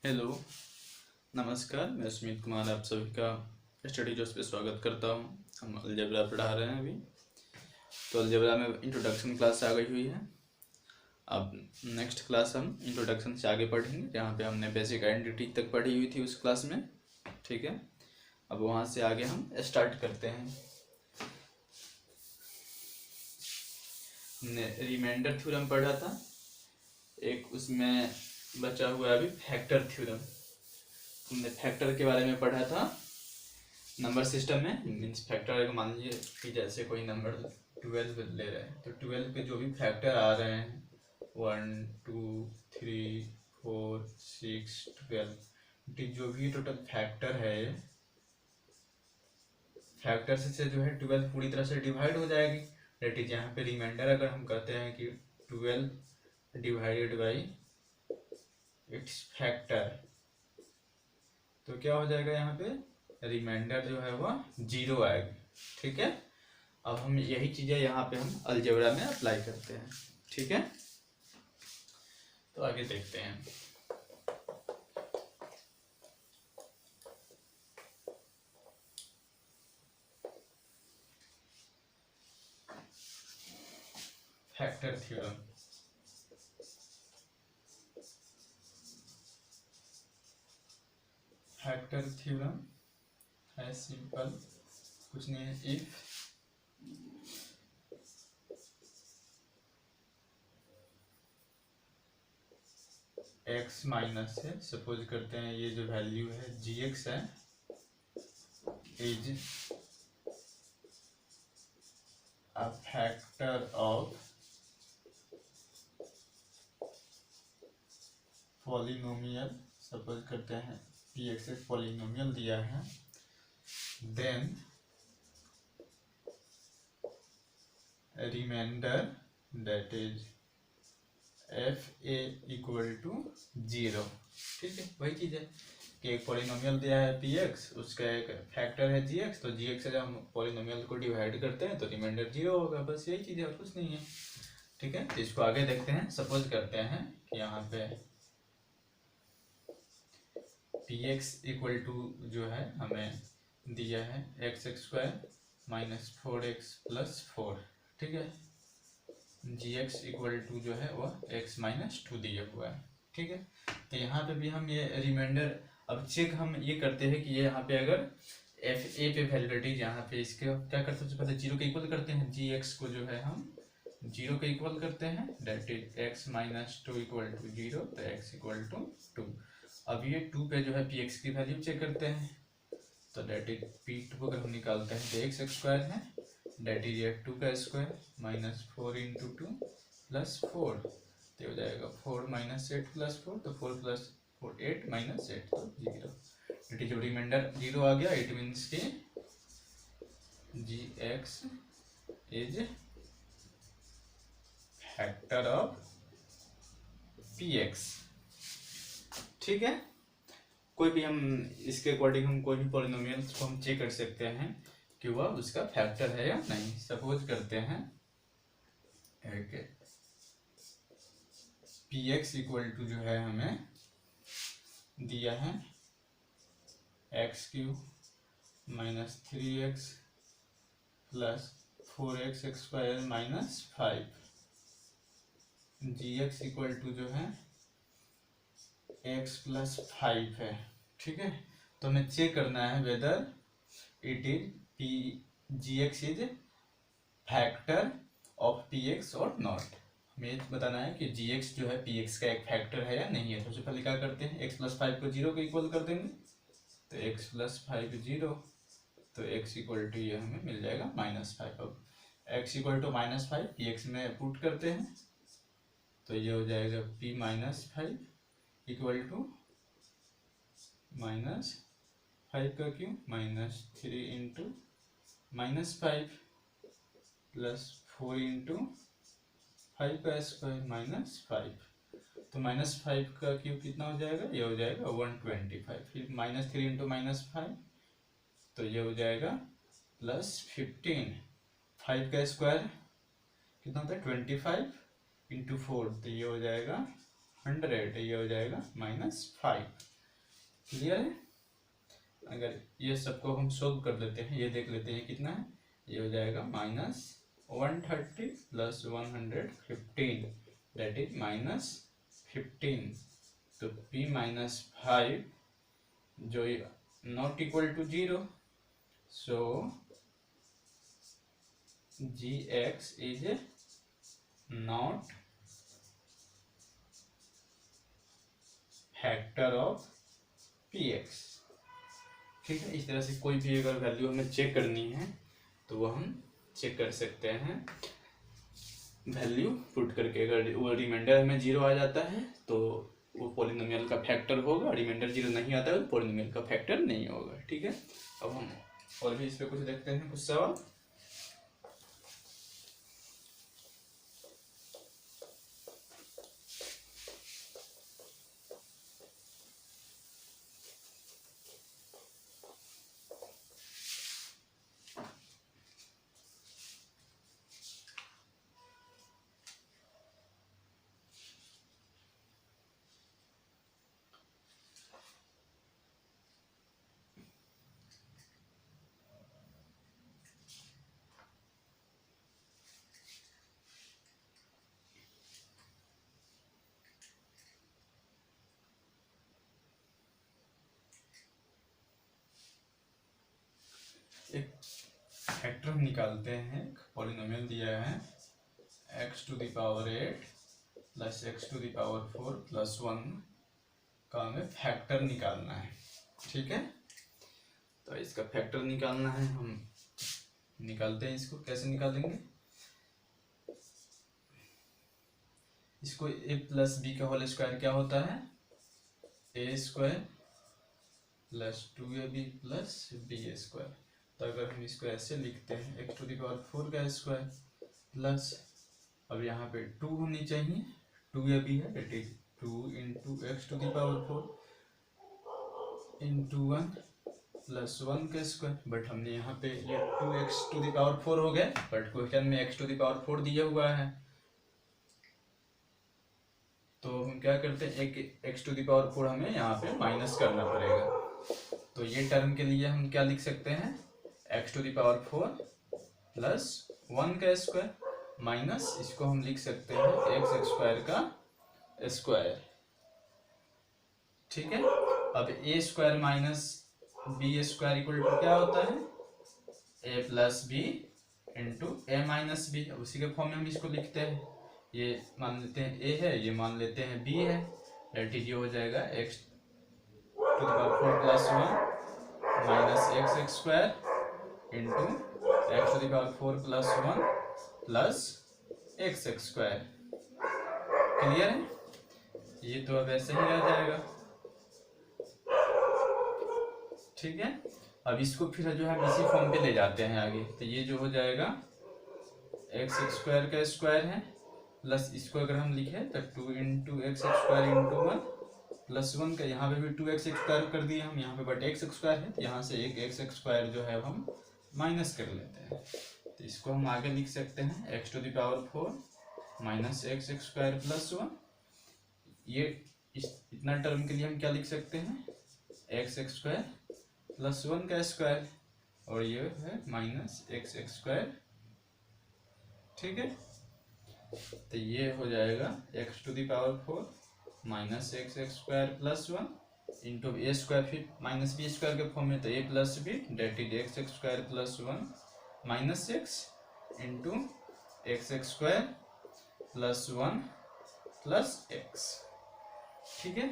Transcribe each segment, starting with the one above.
Hello, नमस्कार। मैं सुमित कुमार आप सभी का स्टडी जोश पे स्वागत करता हूँ। हम अलजेब्रा पढ़ा रहे हैं अभी। तो अलजेब्रा में इंट्रोडक्शन क्लास आ गई हुई है। अब नेक्स्ट क्लास हम इंट्रोडक्शन से आगे पढ़ेंगे, जहाँ पे हमने बेसिक आइडेंटिटी तक पढ़ी हुई थी उस क्लास में। ठीक है, अब वहाँ से आगे हम स्टार्ट करते हैं। हमने रिमाइंडर थ्योरम पढ़ा था, एक उसमें बचा हुआ है अभी फैक्टर थ्योरम। हमने फैक्टर के बारे में पढ़ा था नंबर सिस्टम में। मीन्स फैक्टर मान लीजिए कि जैसे कोई नंबर 12 ले रहे हैं, तो 12 के जो भी फैक्टर आ रहे हैं 1 2 3 4 6 12, जो भी टोटल फैक्टर है, फैक्टर से जो है 12 पूरी तरह से डिवाइड हो जाएगी। डेट इज यहाँ पे रिमाइंडर अगर हम कहते हैं कि 12 डिवाइडेड बाई इट्स फैक्टर, तो क्या हो जाएगा, यहाँ पे रिमाइंडर जो है वह 0 आएगी। ठीक है, अब हम यही चीज़ें यहाँ पे हम अलजेब्रा में अप्लाई करते हैं। ठीक है, तो आगे देखते हैं। Factor theorem. फैक्टर थ्योरम है सिंपल, कुछ नहीं है। इफ x माइनस है, सपोज करते हैं ये जो वैल्यू है gx है, is a factor of polynomial, suppose करते हैं px एक पॉलिनोमियल दिया है, then remainder that is F A equal to 0। ठीक है, वही चीज़ है कि एक पॉलिनोमियल दिया है पी एक्स, उसका एक फैक्टर है जी एक्स, तो जी एक्स से जब हम पॉलिनोमियल को डिवाइड करते हैं तो रिमाइंडर 0 होगा। बस यही चीज़ है और कुछ नहीं है। ठीक है, तो इसको आगे देखते हैं। सपोज करते हैं कि यहाँ पे पी एक्स इक्वल टू जो है हमें दिया है x square minus 4x plus 4। ठीक है, जी एक्स इक्वल टू जो है वह x माइनस 2 दिया हुआ है। ठीक है, तो यहाँ पे भी हम ये रिमाइंडर अब चेक हम ये करते हैं कि ये यहाँ पे अगर एफ ए पे वैलिडिटी, यहाँ पे इसके क्या करते हैं, सबसे पहले 0 के इक्वल करते हैं। जी एक्स को जो है हम 0 के इक्वल करते हैं, that is x minus 2 equal to 0, तो x इक्वल टू 2। अब ये 2 पे जो है पी एक्स की वैल्यू चेक करते हैं, तो डेट इज पी 2 अगर हम निकालते हैं तो एक्स स्क्वायर है, डेट इज 2 का स्क्वायर माइनस 4 इंटू 2 प्लस 4, तो हो जाएगा 4 माइनस 8 प्लस 4, तो 4 प्लस 4 8 माइनस 8 तो 0। डेट इज रिमाइंडर 0 आ गया। इट मीन्स कि g x is factor of p x. ठीक है, कोई भी हम इसके अकॉर्डिंग हम कोई भी पॉलिनोमियल्स को हम चेक कर सकते हैं कि वह उसका फैक्टर है या नहीं। सपोज करते हैं पी एक्स इक्वल टू जो है हमें दिया है X cube minus 3x plus 4x square minus 5, G X equal to जो है x प्लस 5 है। ठीक है, तो हमें चेक करना है whether it is P G x is factor of p x और नॉट। हमें बताना है कि जी एक्स जो है पी एक्स का एक फैक्टर है या नहीं है। सबसे पहले क्या करते हैं, एक्स प्लस 5 को 0 के इक्वल कर देंगे, तो एक्स प्लस 5 0, तो एक्स इक्वल टू ये हमें मिल जाएगा -5। अब X equal to -5 P X में पुट करते हैं, तो ये हो जाएगा p माइनस 5 इक्वल टू -5 का cube minus 3 into -5 plus 4 into 5 का स्क्वायर माइनस 5, तो -5 का क्यूब कितना हो जाएगा, ये हो जाएगा 125। फिर -3 इंटू -5, तो ये हो जाएगा +15। 5 का स्क्वायर कितना होता है 25 इंटू 4, तो ये हो जाएगा 100, ये हो जाएगा -5। क्लियर है। अगर ये सबको हम सोल्व कर लेते हैं, ये देख लेते हैं कितना है, ये हो जाएगा -130 प्लस 115 दैट इज -15। तो p माइनस 5 जो not equal to 0, so gx is not factor of px। ठीक है, इस तरह से कोई भी अगर वैल्यू हमें चेक करनी है तो वो हम चेक कर सकते हैं वैल्यू पुट करके। अगर वो रिमाइंडर हमें 0 आ जाता है तो वो पॉलिनोमियल का फैक्टर होगा, रिमाइंडर 0 नहीं आता है तो पॉलिनोमियल का फैक्टर नहीं होगा। ठीक है, अब हम और भी इस पर कुछ देखते हैं, कुछ सवाल। एक फैक्टर हम निकालते हैं, पॉलिनोमियल दिया है x to the power 8 plus x to the power 4 plus 1 का हमें फैक्टर निकालना है। ठीक है, तो इसका फैक्टर निकालना है, हम निकालते हैं। इसको कैसे निकालेंगे, इसको a प्लस बी का होल स्क्वायर क्या होता है, a square plus 2ab plus B square. तो अगर हम इसको ऐसे लिखते हैं x टू द पावर 4 का स्क्वायर प्लस, अब यहाँ पे 2 होनी चाहिए, 2ab है, that is 2 into X to the power 4 into 1 plus 1 का स्क्वायर। बट हमने यहाँ पे ये 2x टू द पावर 4 हो गया, बट क्वेश्चन में x टू द पावर 4 दिया हुआ है, तो हम क्या करते हैं, एक x टू द पावर 4 हमें यहाँ पे माइनस करना पड़ेगा। तो ये टर्म के लिए हम क्या लिख सकते हैं, x to the power 4 plus 1 का स्क्वायर माइनस, इसको हम लिख सकते हैं x स्क्वायर का स्क्वायर। ठीक है, अब a square minus B square equal to क्या होता है, a plus B into A minus B. उसी के फॉर्म में हम इसको लिखते हैं, ये मान लेते हैं a है, ये मान लेते हैं b है, दैट इज ये हो जाएगा x to the power 4 plus 1 minus x square into X to the power 4 plus 1 plus X square. Clear है, ये तो अब ऐसे ही रह जाएगा। ठीक है, अब इसको फिर जो है इसी फॉर्म पे ले जाते हैं आगे, तो ये जो हो जाएगा एक्स स्क्वायर का स्क्वायर है प्लस इसको अगर हम लिखें तो 2 into x square into 1 plus 1 का, यहाँ पे भी 2x स्क्वायर कर दिए हम, यहाँ पे बट एक्स स्क्वायर है, तो यहाँ से एक एक्स स्क्वायर जो है हम माइनस कर लेते हैं। तो इसको हम आगे लिख सकते हैं X to the power 4 minus x square plus 1। ये इतना टर्म के लिए हम क्या लिख सकते हैं, एक्स स्क्वायर प्लस 1 का स्क्वायर, और ये है माइनस एक्स स्क्वायर। ठीक है, तो ये हो जाएगा x to the power 4 minus x square plus 1 into a square, फिर माइनस बी स्क्वायर के फॉर्म में, तो a plus b that is x square plus 1 minus x into x square plus 1 plus x. ठीक है,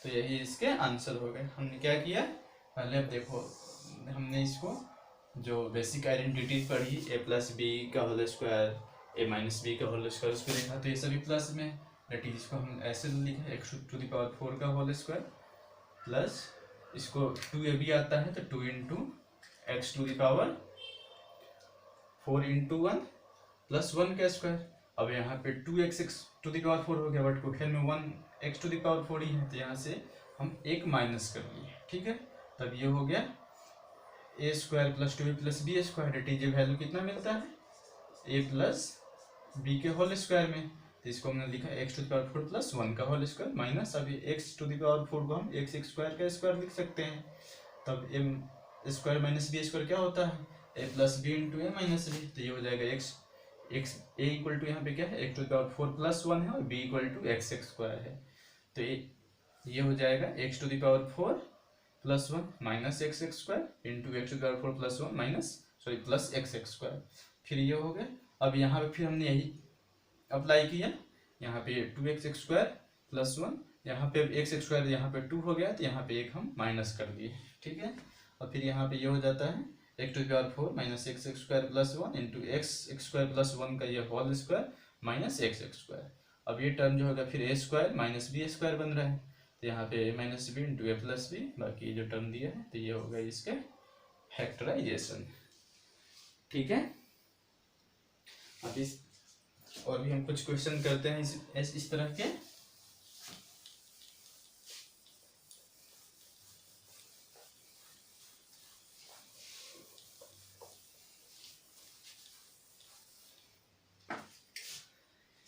तो यही इसके answer हो गए। हमने क्या किया, पहले अब देखो हमने इसको जो बेसिक आइडेंटिटी पढ़ी, ए प्लस बी का होल स्क्वायर, ए माइनस बी का होल स्क्वायर, उसको लिखा, तो ये सभी प्लस में, दैट इज इसको हम ऐसे लिखा एक्स टू द पावर 4 का होल स्क्वायर प्लस इसको 2ab आता है तो 2 into X to the power 4 into 1 plus 1 का स्क्वायर। अब यहाँ पे 2x टू द पावर 4 हो गया, बट क्वेश्चन में 1x टू द पावर 4 ही है, तो यहाँ से हम एक माइनस कर लिए। ठीक है, तब ये हो गया a square plus 2b plus B square, that is value कितना मिलता है, ए प्लस बी के होल स्क्वायर में, तो इसको हमने लिखा x to the power 4 plus 1 का होल स्क्वायर माइनस, अभी एक्स टू द पावर 4 को हम एक्स स्क्वायर का स्क्वायर लिख सकते हैं। तब M square minus B square क्या होता है, ए प्लस बी इंटू ए माइनस बी। तो ये हो जाएगा X X A equal to यहाँ पे क्या है X to the power 4 plus 1 है और B equal to X square है। तो ये हो जाएगा x to the power 4 plus 1 minus x square into X to the power 4 plus 1 minus sorry plus X square. फिर ये हो गया। अब यहाँ पे फिर हमने यही अप्लाई किया, यहाँ पे 2x स्क्वायर प्लस 1, यहाँ पे एक्स स्क्वायर यहाँ पे 2 हो गया तो यहाँ पे एक हम माइनस कर दिए, ठीक है। और फिर यहाँ पे ये हो जाता है X to the power 4 minus x square plus 1 into x square plus 1 का ये whole square minus x square. अब ये टर्म जो होगा फिर A square minus B square बन रहा है, तो यहाँ पे A minus B into A plus B, बाकी जो टर्म दिया है तो ये होगा इसके फैक्टराइजेशन, ठीक है। अब इस और भी हम कुछ क्वेश्चन करते हैं इस तरह के।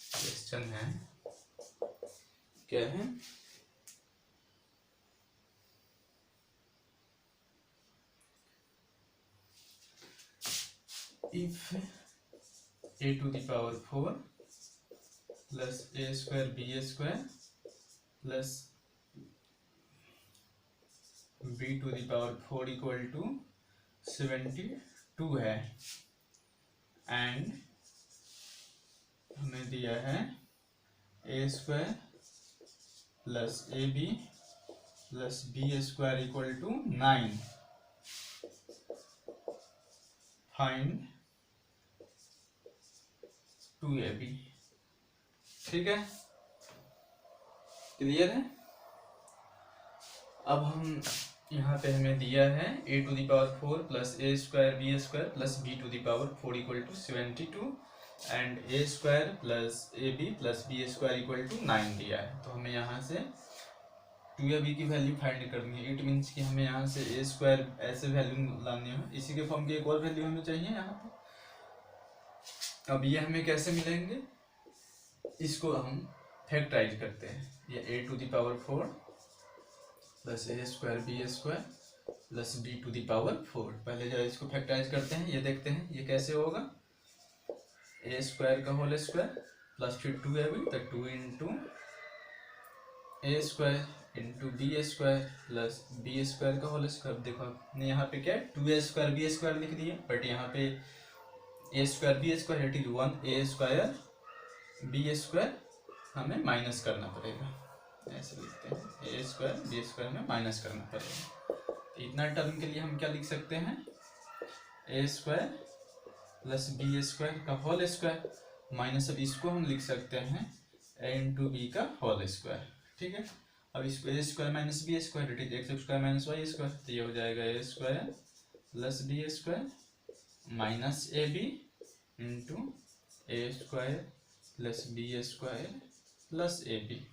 क्वेश्चन है क्या है, if a to the power 4 plus a square b square plus b to the power 4 equal to 72 है, एंड हमें दिया है a square plus A B plus B square equal to 9, find 2ab, ठीक है, clear है। अब हम यहाँ पे हमें दिया है a to the power 4 plus A square B square plus B to the power 4 equal to 72 and A square plus A B plus B square equal to 9 दिया है। तो हमें यहाँ से 2ab की वैल्यू फाइंड करनी है। इट मीन्स कि हमें यहाँ से ए स्क्वायर ऐसे वैल्यू लानी है, इसी के फॉर्म की एक और वैल्यू हमें चाहिए यहाँ पे। अब ये हमें कैसे मिलेंगे, इसको हम फैक्टराइज करते हैं। ये a to the power 4 plus A square B square plus B to the power 4, पहले जब इसको फैक्टराइज करते हैं ये देखते हैं ये कैसे होगा, ए स्क्वायर का होल स्क्वायर प्लस फिर 2ab, तो 2 into a square into b square plus B square का होल स्क्वायर। देखो आपने यहाँ पे क्या 2a स्क्वायर बी स्क्वायर लिख दिया, बट यहाँ पे a square B square it is 1a square B square हमें माइनस करना पड़ेगा, ऐसे लिखते हैं ए स्क्वायर बी स्क्वायर में माइनस करना पड़ेगा। तो इतना टर्म के लिए हम क्या लिख सकते हैं, a square plus B square का होल स्क्वायर माइनस, अब इसको हम लिख सकते हैं ए इंटू बी का होल स्क्वायर, ठीक है। अब इसको a square minus B square it is x square minus y square, तो ये हो जाएगा a square plus B square minus a b into a square plus B square plus A b,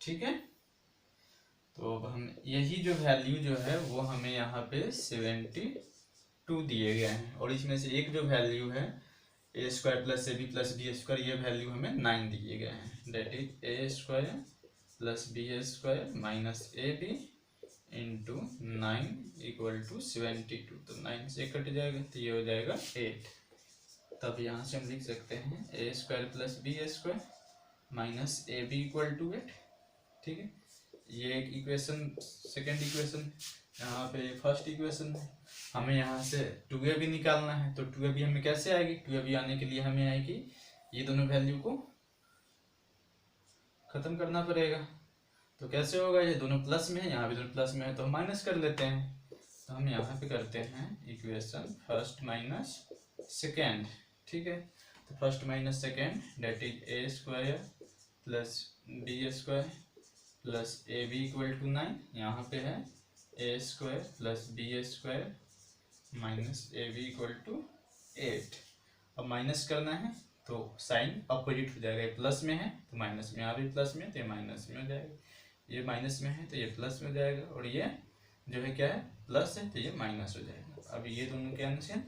ठीक है। तो अब हम यही जो वैल्यू जो है वो हमें यहाँ पे 72 दिए गए हैं, और इसमें से एक जो वैल्यू है a square plus A B plus B square, ये वैल्यू हमें 9 दिए गए हैं, that is a square plus B square minus a b into 9 equal to 72। तो 9 से कट जाएगा तो ये हो जाएगा 8। तब यहाँ से हम लिख सकते हैं a square plus B square minus a b equal to 8, ठीक है। ये एक इक्वेशन, सेकेंड इक्वेशन। यहाँ पे फर्स्ट इक्वेशन है, हमें यहाँ से 2ab निकालना है, तो 2ab हमें कैसे आएगी, 2ab आने के लिए हमें आएगी ये दोनों वैल्यू को खत्म करना पड़ेगा। तो कैसे होगा, ये दोनों प्लस में है, यहाँ भी दोनों प्लस में है, तो हम माइनस कर लेते हैं। तो हम यहाँ पे करते हैं इक्वेशन फर्स्ट माइनस सेकेंड, ठीक है। तो first minus second that is a square plus B square plus A b equal to 9, यहाँ पे है a square plus B square minus a b equal to 8। अब माइनस करना है तो साइन अपोजिट हो जाएगा, ये प्लस में है तो माइनस में, यहाँ भी प्लस में तो ये माइनस में हो जाएगा, ये माइनस में है तो ये प्लस में हो जाएगा, और ये जो है क्या है प्लस है तो ये माइनस हो जाएगा। अब ये दोनों कैंसिल,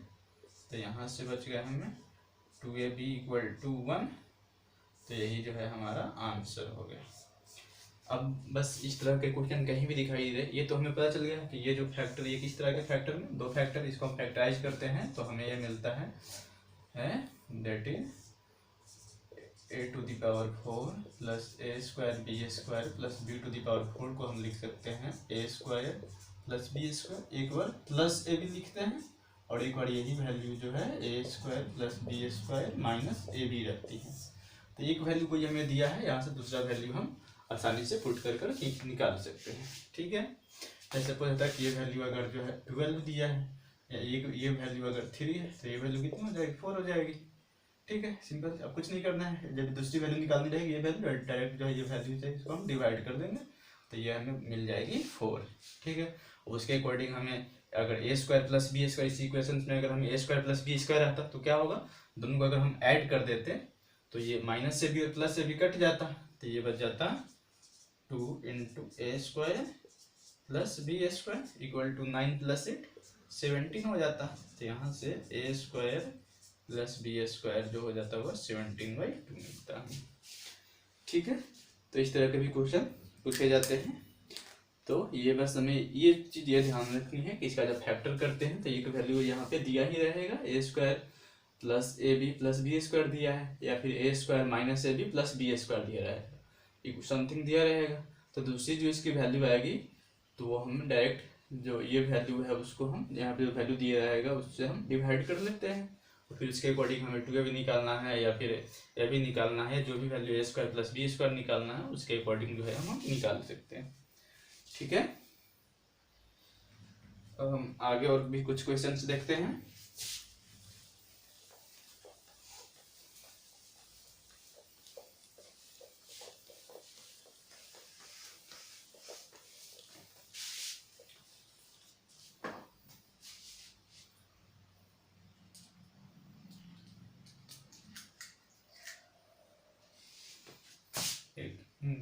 तो यहाँ से बच गया हमें 2ab इक्वल टू 1, तो यही जो है हमारा आंसर हो गया। अब बस इस तरह के क्वेश्चन कहीं भी दिखाई दे, ये तो हमें पता चल गया कि ये जो फैक्टर, ये किस तरह के फैक्टर में, दो फैक्टर, इसको हम फैक्टराइज करते हैं तो हमें ये मिलता है that is a⁴ plus a² b² plus b⁴ को हम लिख सकते हैं a² प्लस b², एक बार प्लस a भी लिखते हैं और एक बार यही वैल्यू जो है a² plus b² minus a भी रखती है। तो एक वैल्यू को ये हमें दिया है, यहाँ से दूसरा वैल्यू हम आसानी से पुट कर निकाल सकते हैं। ठीक है, जैसे सपोज होता है कि ये वैल्यू अगर जो है 12 दिया है, या ये वैल्यू अगर 3 है तो ये वैल्यू कितनी हो जाएगी, 4 हो जाएगी। ठीक है, सिंपल, अब कुछ नहीं करना है, जब दूसरी वैल्यू निकालनी रहेगी ये वैल्यू डायरेक्ट जो है ये वैल्यू है इसको हम डिवाइड कर देंगे तो ये हमें मिल जाएगी 4। ठीक है, उसके अकॉर्डिंग हमें अगर a² प्लस b², इसी इक्वेशन में अगर हमें a² प्लस b² आता तो क्या होगा, दोनों को अगर हम ऐड कर देते तो ये माइनस से भी और प्लस से भी कट जाता, तो ये बच जाता 2 × a² plus b² equal to 9 plus 8 17 हो जाता। तो यहाँ से a² प्लस b² जो हो जाता हुआ 17/2 मिलता है। ठीक है, तो इस तरह के भी क्वेश्चन पूछे जाते हैं। तो ये बस हमें ये चीज़ ये ध्यान रखनी है कि इसका जब फैक्टर करते हैं तो ये वैल्यू यहाँ पे दिया ही रहेगा, a² plus ab plus b² दिया है, या फिर a² minus ab plus b² दिया रहेगा, समथिंग दिया रहेगा। तो दूसरी जो इसकी वैल्यू आएगी तो वो हम डायरेक्ट जो ये वैल्यू है उसको हम यहाँ पे वैल्यू दिया रहेगा उससे हम डिवाइड कर लेते हैं, और फिर उसके अकॉर्डिंग हमें 2 भी निकालना है या फिर a भी निकालना है, जो भी वैल्यू a² प्लस b² निकालना है उसके अकॉर्डिंग जो है हम निकाल सकते हैं। ठीक है, अब हम आगे और भी कुछ क्वेश्चंस देखते हैं।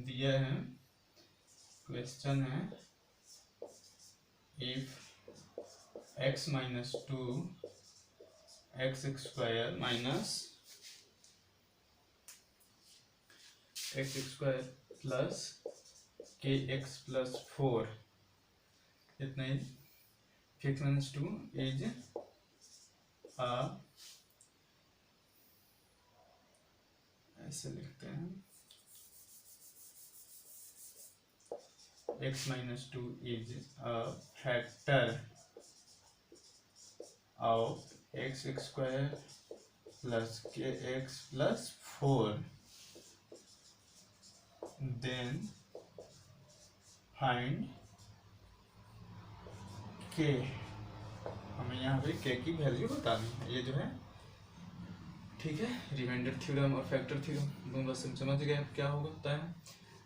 दिया है क्वेश्चन है, if x minus 2 x² minus x² plus kx plus 4 इतना ही, x माइनस 2 इज ऐसे लिखते हैं, x minus 2 is a factor of x² plus kx plus 4, then find k। हमें यहाँ पे k की वैल्यू बतानी है, ये जो है। ठीक है, रिमाइंडर थ्योरम और फैक्टर थ्योरम दोनों बस समझ गए क्या होता है।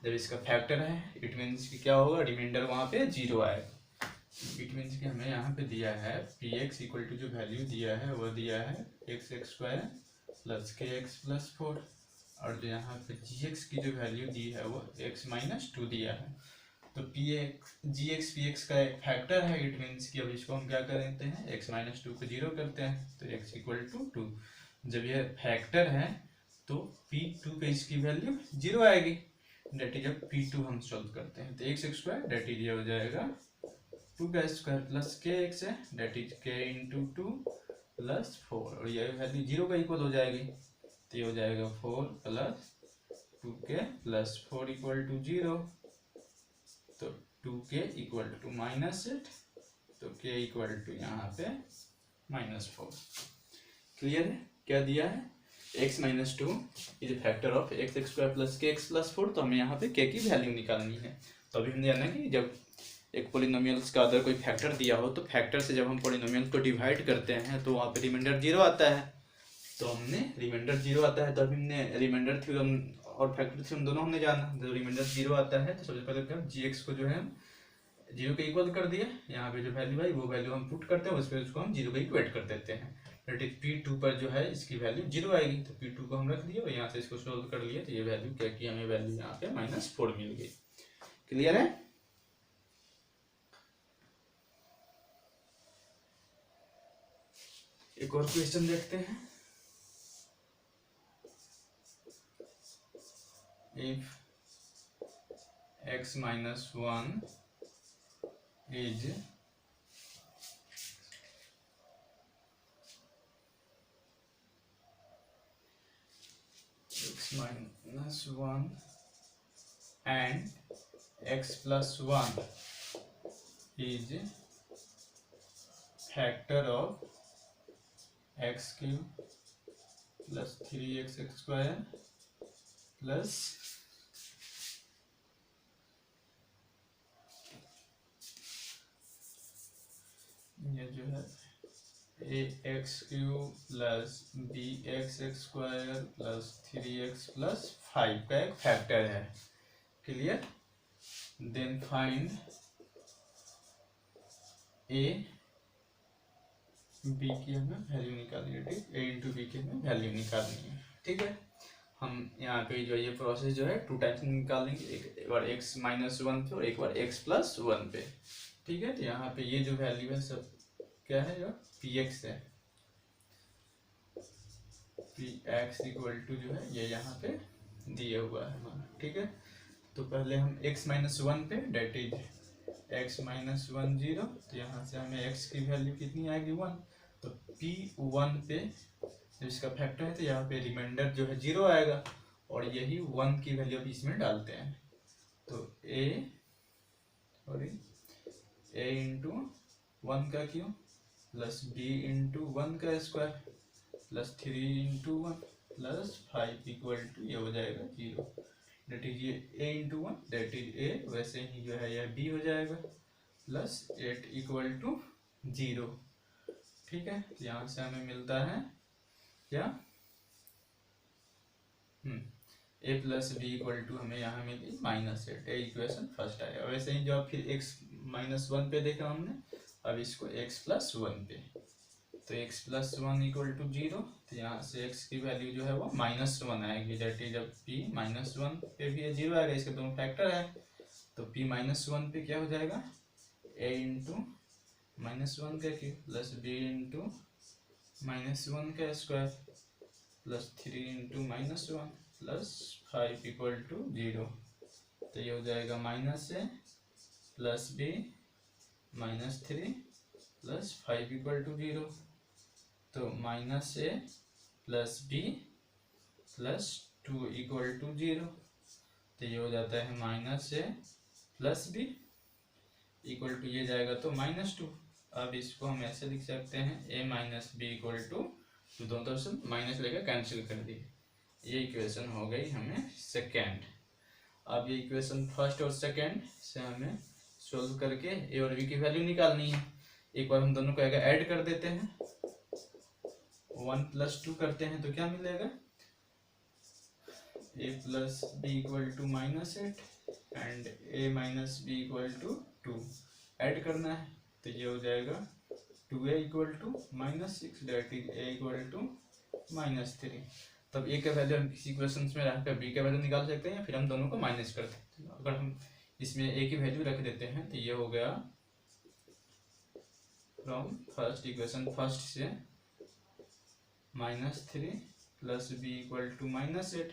जब इसका फैक्टर है इट मीन्स कि क्या होगा, रिमाइंडर वहाँ पे 0 आएगा। इट मीन्स कि हमें यहाँ पे दिया है px इक्वल टू जो वैल्यू दिया है वो दिया है x² प्लस kx प्लस 4, और जो यहाँ पे gx की जो वैल्यू दी है वो x माइनस 2 दिया है। तो gx px का एक फैक्टर है, इट मीन्स कि अब इसको हम क्या कर देते हैं, x माइनस 2 को 0 करते हैं तो x इक्वल टू 2। जब यह फैक्टर है तो p2 पे इसकी वैल्यू 0 आएगी, डेट इज जब p2 हम सॉल्व करते हैं तो x² डेट इज ये हो जाएगा 2 का स्क्वायर प्लस kx है, that is k into 2 plus 4, और ये वैल्यू 0 का इक्वल हो जाएगी तो ये हो जाएगा 4 plus 2k plus 4 equal to 0, तो 2k इक्वल टू -8, तो k इक्वल टू यहाँ पे -4। क्लियर है, क्या दिया है, x minus 2 is factor of x² plus kx plus 4, तो हमें यहाँ पे k की वैल्यू निकालनी है। तो अभी हमने जाना कि जब एक पोलिनोमियल्स का अगर कोई फैक्टर दिया हो तो फैक्टर से जब हम पोलिनोमियल्स को डिवाइड करते हैं तो वहाँ पे रिमाइंडर 0 आता है, तो हमने रिमाइंडर 0 आता है तो अभी हमने रिमाइंडर थ्योरम और फैक्टर थ्योरम दोनों हमने जाना। जब रिमाइंडर 0 आता है तो सबसे पहले क्या, gx को जो है 0 के इक्वल कर दिया, यहाँ पे जो वैल्यू आई वो वैल्यू हम पुट करते हैं, उस पर उसको हम 0 के इक्वेट कर देते हैं, दैट इज p2 पर जो है इसकी वैल्यू 0 आएगी, तो p2 को हम रख दिया और यहाँ से इसको सोल्व कर लिया तो ये वैल्यू क्या की, हमें वैल्यू यहाँ पे -4 मिल गई। क्लियर है, एक और क्वेश्चन देखते हैं। if x minus 1 is x minus 1 and x plus 1 is factor of x cube plus 3x square plus ये जो है a x cube plus b x square plus 3x plus 5 का एक फैक्टर है। Clear? Then find a b की हमें value निकालनी है। ठीक, ए इंटू बी की हमें वैल्यू निकालनी है। ठीक है, हम यहाँ पे जो ये प्रोसेस जो है 2 टाइम्स निकालेंगे, एक बार x माइनस 1 पे और एक बार x प्लस 1 पे। ठीक है, तो यहाँ पे ये जो वैल्यू है सब क्या है, जो px है, px इक्वल टू जो है ये यहाँ पे दिया हुआ है हमारा। ठीक है, तो पहले हम x माइनस 1 पे, डेट इज x माइनस 1 0, तो यहाँ से हमें x की वैल्यू कितनी आएगी 1, तो p1 पे जब इसका फैक्टर है तो यहाँ पे रिमाइंडर जो है 0 आएगा और यही 1 की वैल्यू अभी इसमें डालते हैं। तो a इंटू 1 का क्यूब प्लस b इंटू 1 का square plus 3 into 1 plus 5 equal to ये हो जाएगा 0। डेट इज ये a into 1 that is a, वैसे ही जो है यह b हो जाएगा प्लस 8 इक्वल टू 0। ठीक है, तो यहाँ से हमें मिलता है क्या, a plus B equal to हमें यहाँ मिली -8। इक्वेशन फर्स्ट आया। वैसे ही जब फिर x माइनस 1 पे देखा हमने, अब इसको x प्लस 1 पे, तो x प्लस 1 इक्वल टू 0, तो यहाँ से x की वैल्यू जो है वो -1 आएगी। डेट इज जब p माइनस 1 पे भी ये 0 आएगा, इसके दोनों फैक्टर है, तो p माइनस 1 पे क्या हो जाएगा, a इंटू -1 का क्यूब प्लस b इंटू -1 का square plus 3 into -1 plus 5 equal to 0। तो ये हो जाएगा -a plus b -3 plus 5 equal to 0। तो -a plus b plus 2 equal to 0। तो ये हो जाता है -a plus b equal to ये जाएगा तो -2। अब इसको हम ऐसे लिख सकते हैं a minus B equal to, तो दोनों तरफ से माइनस लेकर कैंसिल कर दिए। ये इक्वेशन हो गई हमें सेकेंड। अब ये इक्वेशन फर्स्ट और सेकेंड से हमें सोल्व करके ए और बी की वैल्यू निकालनी है। एक बार हम दोनों को अगर ऐड कर देते हैं, 1 प्लस 2 करते हैं तो क्या मिलेगा, a plus B equal to -8 and a minus B equal to 2 add करना है, तो ये हो जाएगा 2a equal to -6 that is a equal to -3। तब a का वैल्यू हम किसी इक्वेशन में रख कर b का वैल्यू निकाल सकते हैं, या फिर हम दोनों को माइनस कर सकते हैं। अगर हम इसमें a की वैल्यू रख देते हैं तो ये हो गया फ्रॉम फर्स्ट इक्वेशन फर्स्ट से -3 प्लस b इक्वल टू -8,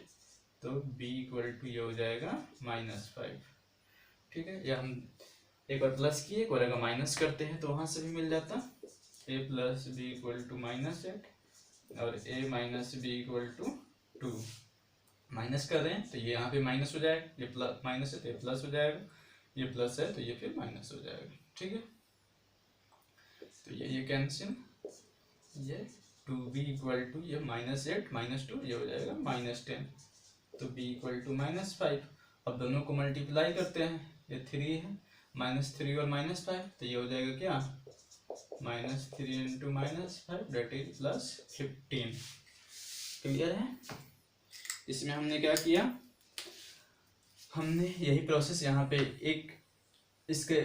तो b इक्वल टू ये हो जाएगा -5। ठीक है, या हम एक बार प्लस किए, एक बार अगर माइनस करते हैं तो वहां से भी मिल जाता, a plus B equal to -8 और a minus B equal to 2। Minus कर रहे हैं तो ये यहाँ पे माइनस हो जाएगा, ये प्लस माइनस है तो ये प्लस हो जाएगा, ये प्लस है तो ये फिर माइनस हो जाएगा। ठीक है, तो ये कैंसिल, ये 2b इक्वल टू ये -8 -2 ये हो जाएगा -10, तो b इक्वल टू -5। अब दोनों को मल्टीप्लाई करते हैं, ये 3 है, -3 और -5, तो ये हो जाएगा क्या, -3 इंटू -5 डेट इज +15। क्लियर है? इसमें हमने क्या किया, हमने यही प्रोसेस यहाँ पे एक इसके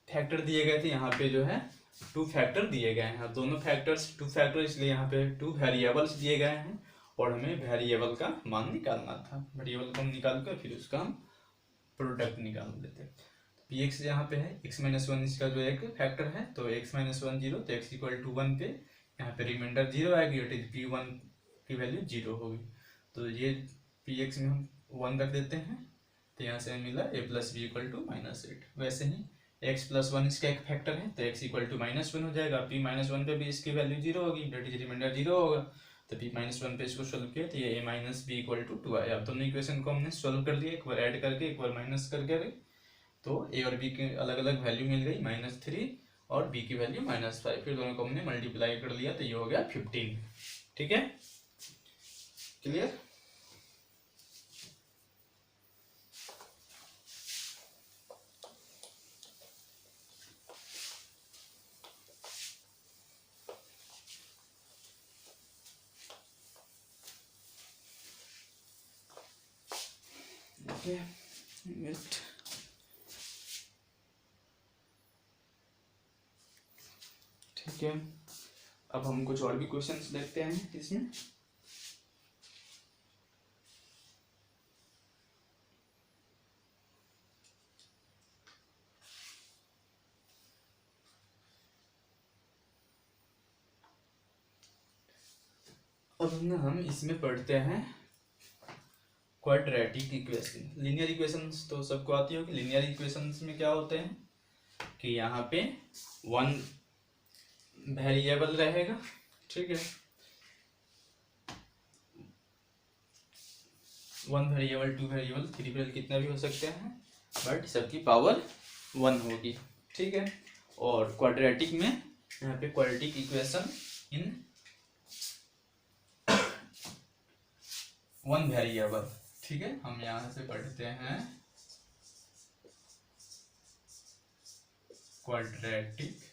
फैक्टर दिए गए थे, यहाँ पे जो है 2 फैक्टर दिए गए हैं, दोनों फैक्टर्स 2 फैक्टर, इसलिए यहाँ पे 2 वेरिएबल्स दिए गए हैं और हमें वेरिएबल का मान निकालना था। वेरिएबल को हम निकाल कर फिर उसका हम प्रोडक्ट निकाल लेते हैं। पी एक्स यहाँ पे है, x माइनस 1 इसका जो एक फैक्टर है, तो x माइनस 1 0, तो x इक्वल टू 1 पे यहाँ पे रिमाइंडर 0 आएगी, पी1 की वैल्यू 0 होगी। तो ये पी एक्स में हम 1 कर देते हैं, तो यहाँ से मिला a plus B equal to -8। वैसे ही x प्लस 1 इसका एक फैक्टर है, तो x इक्वल टू -1 हो जाएगा। p -1 पे भी इसकी वैल्यू 0 होगी, डेट इज रिमाइंडर 0 होगा, तो p -1 पे इसको सोल्व किया तो ये a minus B equal to 2 आया। अब दोनों इक्वेशन को हमने सोल्व कर लिया, एक बार ऐड करके एक बार माइनस करके, तो a और b की अलग अलग वैल्यू मिल गई, -3 और b की वैल्यू -5। फिर दोनों को हमने मल्टीप्लाई कर लिया, तो ये हो गया 15। ठीक है, क्लियर। ठीक है, अब हम कुछ और भी क्वेश्चंस देखते हैं इसमें। अब ना हम इसमें पढ़ते हैं क्वाड्रेटिक इक्वेशन। लीनियर इक्वेशंस तो सबको आती होगी। लीनियर इक्वेशंस में क्या होते हैं कि यहाँ पे 1 वेरिएबल रहेगा, ठीक है, 1 वेरिएबल, 2 वेरिएबल, 3 वेरिएबल, कितना भी हो सकते हैं, बट सबकी पावर 1 होगी, ठीक है। और क्वाड्रेटिक में यहाँ पे क्वाड्रेटिक इक्वेशन इन 1 वेरिएबल, ठीक है। हम यहाँ से पढ़ते हैं क्वाड्रेटिक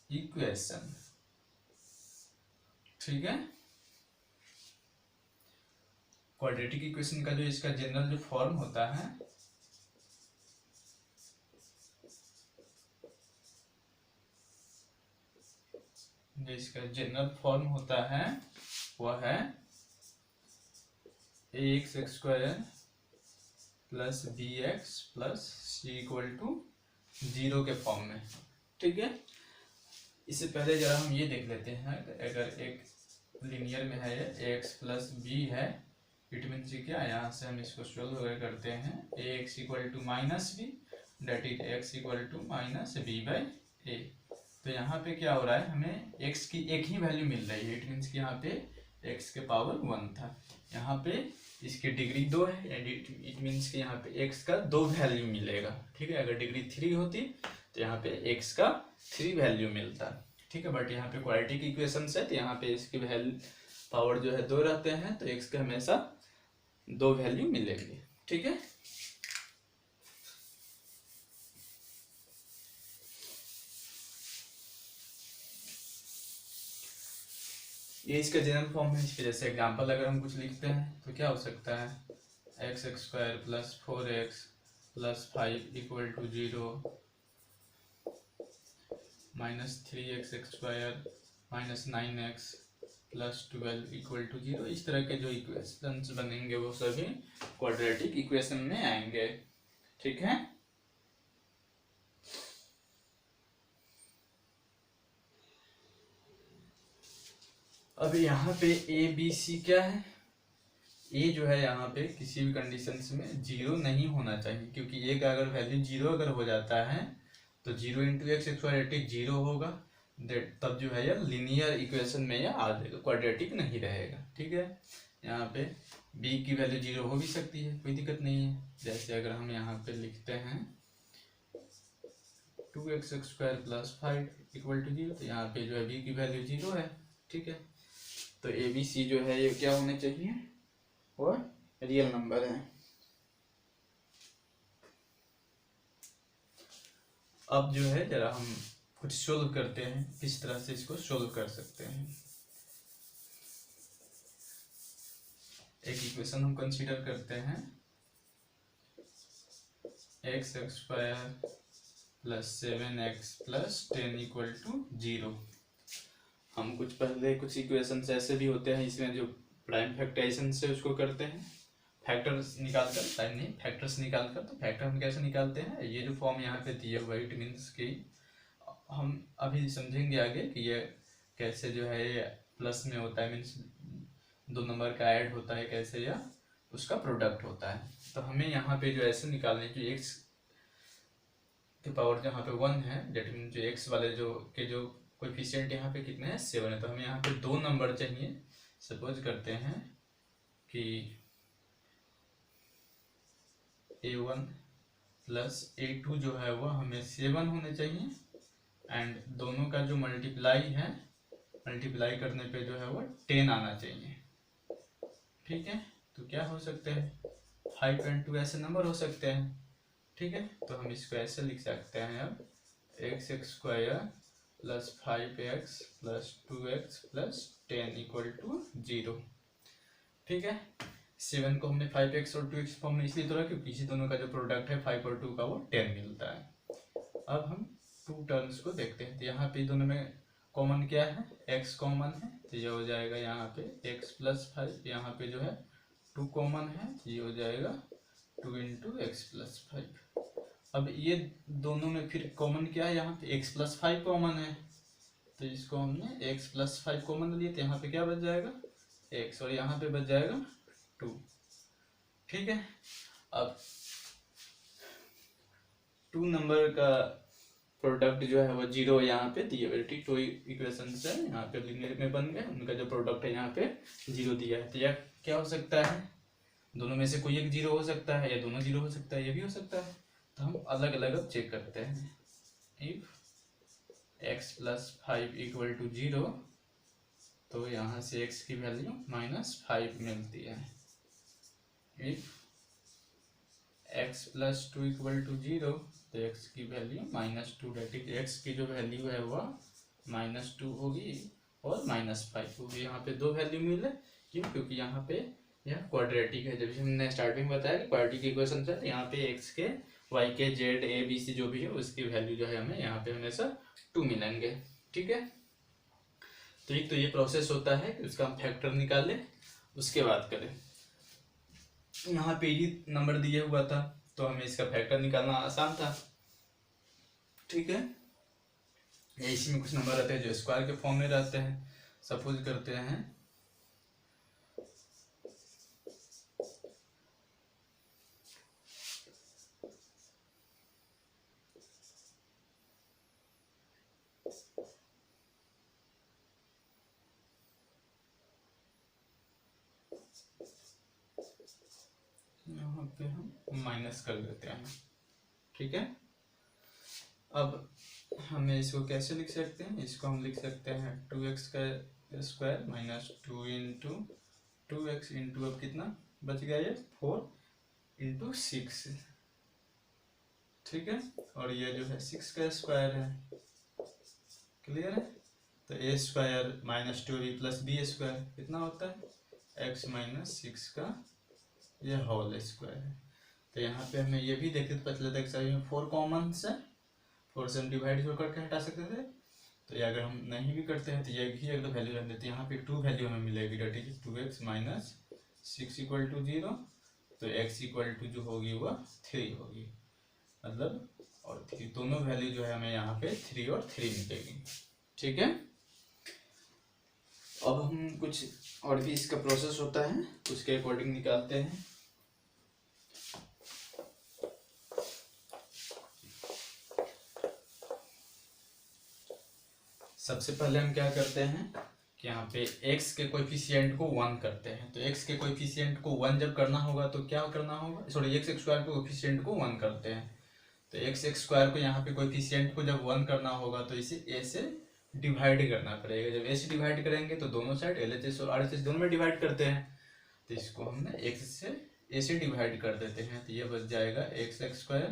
इक्वेशन, ठीक है। क्वाड्रेटिक इक्वेशन का जो इसका जनरल जो फॉर्म होता है, जो इसका जनरल फॉर्म होता है वह है ax² plus bx plus c equal to 0 के फॉर्म में, ठीक है। इससे पहले जरा हम ये देख लेते हैं, अगर एक लीनियर में है ax प्लस b है, इट मीन्स क्या, यहाँ से हम इसको सोल्व करते हैं, ax equal to -b, that is x equal to -b/a। तो यहाँ पे क्या हो रहा है, हमें x की एक ही वैल्यू मिल रही है, इट मीन्स कि यहाँ पे x के पावर 1 था, यहाँ पे इसकी डिग्री 2 है, इट मीन्स कि यहाँ पे x का 2 वैल्यू मिलेगा, ठीक है। अगर डिग्री 3 होती तो यहाँ पे x का 3 वैल्यू मिलता, ठीक है। बट यहाँ पे क्वाड्रेटिक इक्वेशन है, तो यहाँ पे इसकी वैल्यू पावर जो है 2 रहते हैं, तो x का हमेशा 2 वैल्यू मिलेगी, ठीक है। ये इसका जनरल फॉर्म है। इसके जैसे एग्जांपल अगर हम कुछ लिखते हैं तो क्या हो सकता है, x² plus 4x plus 5 equal to 0, -3x² minus 9x plus 12 equal to 0। इस तरह के जो इक्वेशंस बनेंगे वो सभी क्वाड्रेटिक इक्वेशन में आएंगे, ठीक है। अब यहाँ पे ए बी सी क्या है, ए जो है यहाँ पे किसी भी कंडीशंस में 0 नहीं होना चाहिए, क्योंकि ए का अगर वैल्यू 0 अगर हो जाता है तो 0 इंटू एक्स क्वाड्रेटिक 0 होगा, तब जो है यह लीनियर इक्वेशन में यह आ जाएगा, क्वाड्रेटिक नहीं रहेगा, ठीक है। यहाँ पे b की वैल्यू 0 हो भी सकती है, कोई दिक्कत नहीं है। जैसे अगर हम यहाँ पे लिखते हैं 2x² प्लस 5 इक्वल टू 0, तो यहाँ पे जो है b की वैल्यू 0 है, ठीक है। तो ए बी सी जो है ये क्या होने चाहिए, वो रियल नंबर है। अब जो है जरा हम कुछ सोल्व करते हैं, किस तरह से इसको सोल्व कर सकते हैं। एक इक्वेशन हम कंसीडर करते हैं, x² plus 7x plus 10 equal to 0। हम कुछ पहले कुछ इक्वेशंस ऐसे भी होते हैं इसमें जो प्राइम फैक्टराइजेशन से उसको करते हैं, फैक्टर्स निकालकर, टाइम नहीं फैक्टर्स निकालकर। तो फैक्टर हम कैसे निकालते हैं, ये जो फॉर्म यहाँ पे दिया हुआ है, इट मीन्स कि हम अभी समझेंगे आगे कि ये कैसे जो है ये प्लस में होता है, मीन्स 2 नंबर का ऐड होता है कैसे, या उसका प्रोडक्ट होता है। तो हमें यहाँ पे जो ऐसे निकालने की x के पावर जहाँ पे 1 है, डेट मीन जो x वाले जो कोएफिशिएंट यहाँ पे कितने हैं 7 है, तो हमें यहाँ पे 2 नंबर चाहिए। सपोज करते हैं कि a1 प्लस a2 जो है वो हमें 7 होने चाहिए, एंड दोनों का जो मल्टीप्लाई करने पे जो है वो 10 आना चाहिए। ठीक है, तो क्या हो सकते हैं 5 एंड 2 ऐसे नंबर हो सकते हैं। ठीक है, तो हम इसको ऐसे लिख सकते हैं अब x square plus 5x plus 2x plus 10 equal to 0। ठीक है, 7 को हमने 5x और 2x फॉर्म में इसलिए तोड़ा क्योंकि इसी दोनों का जो प्रोडक्ट है 5 और 2 का वो 10 मिलता है। अब हम 2 टर्म्स को देखते हैं। तो यहाँ पे दोनों में कॉमन क्या है, x कॉमन है, तो ये हो जाएगा यहाँ पे x प्लस 5, यहाँ पे जो है 2 कॉमन है, तो ये हो जाएगा 2 इंटू एक्स प्लस 5। अब ये दोनों में फिर कॉमन क्या है, यहाँ पे x प्लस 5 कॉमन है, तो इसको हमने x प्लस 5 कॉमन लिए, तो यहाँ पे क्या बच जाएगा x, और यहाँ पे बच जाएगा 2। ठीक है, अब 2 नंबर का प्रोडक्ट जो है वो 0 यहाँ पे दिए हुए, ठीक, 2 इक्वेशन है यहाँ पे लिनियर में बन गए, उनका जो प्रोडक्ट है यहाँ पे 0 दिया है। तो यह क्या हो सकता है, दोनों में से कोई एक 0 हो सकता है, या दोनों 0 हो सकता है, ये भी हो सकता है। तो हम अलग अलग अब चेक करते हैं। If x plus 5 equal to 0, तो यहाँ से x की वैल्यू -5 मिलती है। If x plus 2 equal to 0, तो x की वैल्यू -2, डेट इज x की जो वैल्यू है वह -2 होगी और -5 होगी। यहाँ पे 2 वैल्यू मिले, क्यों, क्योंकि यहाँ पे यह क्वाड्रेटिक है। जब हमने स्टार्टिंग में बताया कि क्वाड्रेटिक इक्वेशन है, तो यहाँ पे x के y के z a b c जो भी है उसकी वैल्यू जो है हमें यहाँ पे हमेशा 2 मिलेंगे। ठीक है, तो एक तो ये प्रोसेस होता है कि उसका हम फैक्टर निकालें, उसके बाद करें। यहाँ पे ही नंबर दिया हुआ था, तो हमें इसका फैक्टर निकालना आसान था। ठीक है, इसमें कुछ नंबर रहते हैं जो स्क्वायर के फॉर्म में रहते हैं। सपोज करते हैं यहाँ पे हम माइनस कर देते हैं। ठीक है, अब हमें इसको कैसे लिख सकते हैं, इसको हम लिख सकते हैं 2x का square minus 2 into 2x into, अब कितना बच गया ये 4 इंटू 6। ठीक है, और ये जो है 6 का स्क्वायर है। क्लियर है, तो a square -2b plus B square कितना होता है x माइनस 6 का ये होल स्क्वायर है। तो यहाँ पे हमें ये भी देखते तो पता चलता है कि सभी में 4 कॉमन से 4 से हम डिवाइड करके हटा सकते थे। तो ये अगर हम नहीं भी करते हैं तो ये भी अगर वैल्यू रख देते हैं, यहाँ पे 2 वैल्यू हमें मिलेगी, that is 2x minus 6 equal to 0, तो x इक्वल टू जो होगी वह 3 होगी, मतलब और 3 दोनों वैल्यू जो है हमें यहाँ पे 3 और 3 मिलेगी। ठीक है, अब हम कुछ और भी इसका प्रोसेस होता है उसके अकॉर्डिंग निकालते हैं। सबसे पहले हम क्या करते हैं कि यहाँ पे x के कोएफिशिएंट को 1 करते हैं। तो x के कोएफिशिएंट को 1 जब करना होगा तो क्या करना होगा, सॉरी x स्क्वायर के कोएफिशिएंट को 1 करते हैं। तो x स्क्वायर को यहाँ पे कोएफिशिएंट को जब 1 करना होगा तो इसे a से डिवाइड करना पड़ेगा। जब a से डिवाइड करेंगे तो दोनों साइड LHS और RHS दोनों में डिवाइड करते हैं, तो इसको हमने x से a से डिवाइड कर देते हैं। तो ये बच जाएगा x square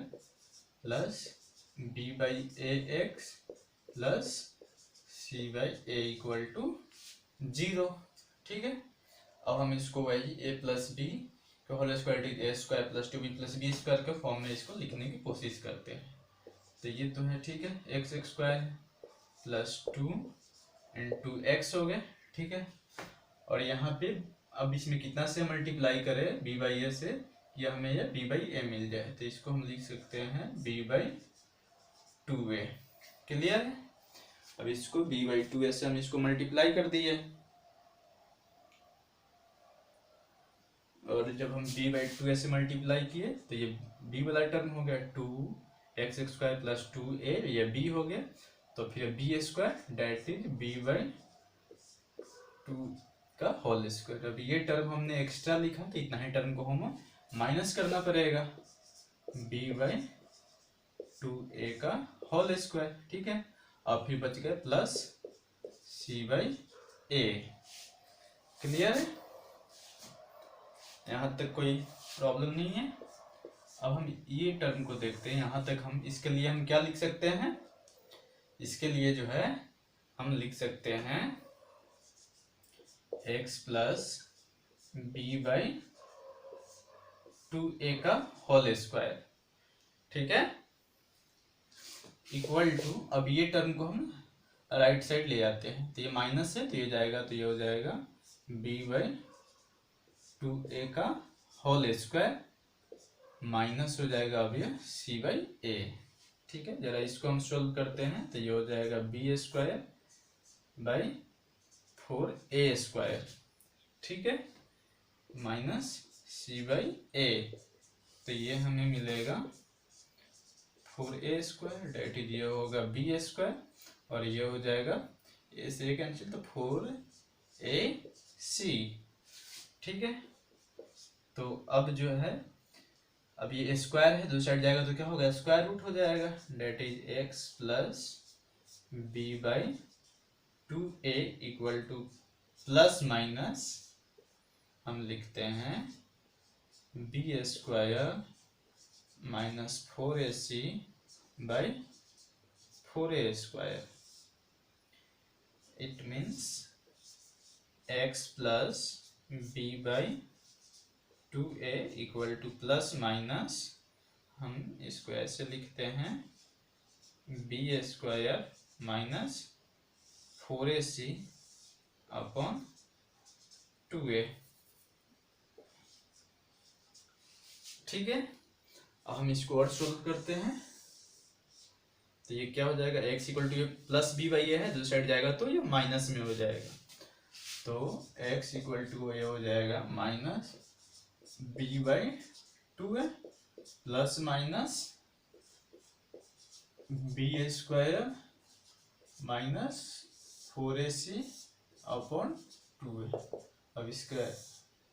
plus b by a x plus c by a equal to 0। ठीक है, अब हम इसको वही a प्लस बी का whole square a square plus 2b plus B square के फॉर्म में इसको लिखने की कोशिश करते हैं। तो ये तो है, ठीक है, x square plus 2 into x हो गए। ठीक है, और यहाँ पे अब इसमें कितना से मल्टीप्लाई करें b बाई ए से, या हमें यह b बाई ए मिल जाए, तो इसको हम लिख सकते हैं b बाई 2a। क्लियर है, अब इसको b बाई 2a से हम इसको मल्टीप्लाई कर दिए। और जब हम b बाई 2a से मल्टीप्लाई किए तो ये b वाला टर्म हो गया 2x² प्लस 2a, ये b हो गया, तो फिर b² date is b by 2 का होल स्क्वायर। अब ये टर्म हमने एक्स्ट्रा लिखा तो इतना ही टर्म को हम माइनस करना पड़ेगा, b बाई 2a का होल स्क्वायर, ठीक है। अब फिर बच गया plus c by a। Clear है, यहाँ तक कोई प्रॉब्लम नहीं है। अब हम ये टर्म को देखते हैं, यहाँ तक हम इसके लिए हम क्या लिख सकते हैं, इसके लिए जो है हम लिख सकते हैं x plus b by 2a का होल स्क्वायर, ठीक है, इक्वल टू, अब ये टर्म को हम राइट साइड ले जाते हैं तो ये माइनस है तो ये जाएगा, तो ये हो जाएगा b बाई 2a का होल स्क्वायर माइनस हो जाएगा अब ये c बाई a, ठीक है। जरा इसको हम सोल्व करते हैं तो ये हो जाएगा b² बाई 4a², ठीक है, माइनस c बाई a, तो ये हमें मिलेगा 4a² डेट इज, ये होगा b² और ये हो जाएगा a से कैंसिल तो 4ac, ठीक है। तो अब जो है, अब ये स्क्वायर है, दूसरी साइड जाएगा तो क्या होगा, स्क्वायर रूट हो जाएगा, that is x plus b by 2a equal to plus minus हम लिखते हैं b² minus 4ac by 4a²। It means x plus b by 2a equal to plus minus, हम इसको ऐसे लिखते हैं b² minus 4ac upon 2a, ठीक है। अब हम इसको और सोल्व करते हैं तो ये क्या हो जाएगा, x इक्वल टू ये प्लस b बाई ए है, दूसरी साइड जाएगा तो ये माइनस में हो जाएगा, तो x इक्वल टू ये हो जाएगा minus b by 2a plus minus b² minus 4ac upon 2a। अब इसका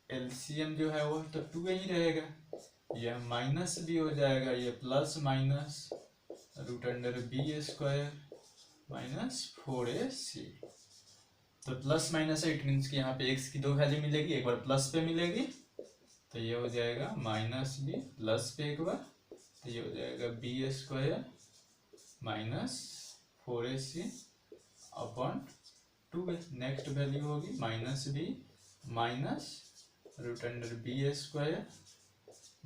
एलसीएम जो है वो तो 2a ही रहेगा, यह माइनस भी हो जाएगा, ये plus minus root under b² minus 4ac, तो प्लस माइनस है, इट मीन्स कि यहाँ पे x की दो वैल्यू मिलेगी, एक बार प्लस पे मिलेगी तो ये हो जाएगा माइनस b प्लस पे एक बार, तो ये हो जाएगा b² minus 4ac upon 2a। Next value होगी minus b minus root under b²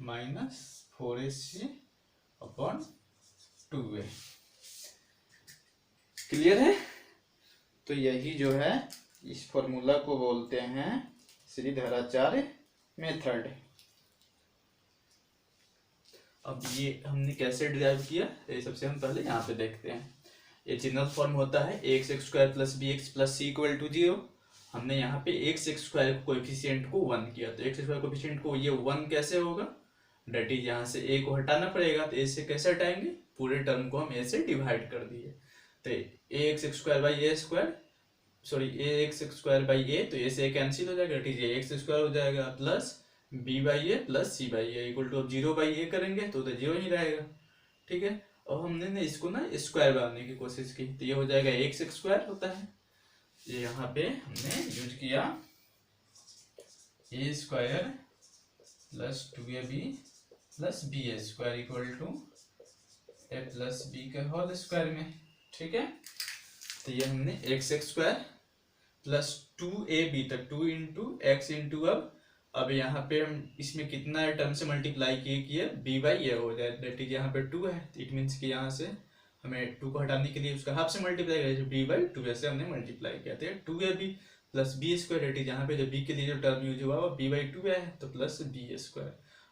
minus 4ac upon 2a। Clear है, तो यही जो है इस फॉर्मूला को बोलते हैं श्रीधराचार्य मेथड। अब ये हमने कैसे डिराइव किया, ये सबसे हम पहले यहाँ पे देखते हैं। ये जनरल फॉर्म होता है ax² plus bx plus c equal to 0। हमने यहाँ पे x² कोएफिशिएंट को 1 किया, तो x² कोएफिशिएंट को ये 1 कैसे होगा, डेट इज यहाँ से a को हटाना पड़ेगा, तो a से कैसे हटाएंगे, पूरे टर्म को हम a से डिवाइड कर दिए, तो ax² by a², sorry ax² by a, तो a से कैंसिल हो जाएगा, ठीक है, x² हो जाएगा plus b by a plus c by a equal to, अब 0 बाई a करेंगे तो 0 ही रहेगा, ठीक है। और हमने ना इसको ना स्क्वायर बनाने की कोशिश की, तो ये हो जाएगा x² होता है, ये यहाँ पे हमने यूज किया a² plus 2ab plus b² equal to a plus b के होल स्क्वायर में, ठीक है। तो ये हमने x² प्लस 2ab तक 2 इंटू एक्स इंटू, अब यहाँ पे हम इसमें कितना टर्म से मल्टीप्लाई किए b बाई a हो जाए, दैट इज यहाँ पे 2 है, इट मीन्स कि यहाँ से हमें 2 को हटाने के लिए उसका हाफ से मल्टीप्लाई करें, b बाई 2a से हमने मल्टीप्लाई किया, तो 2ab plus b² date is यहाँ पे जो b के लिए जो टर्म यूज हुआ वो b बाई 2a है, तो प्लस b²।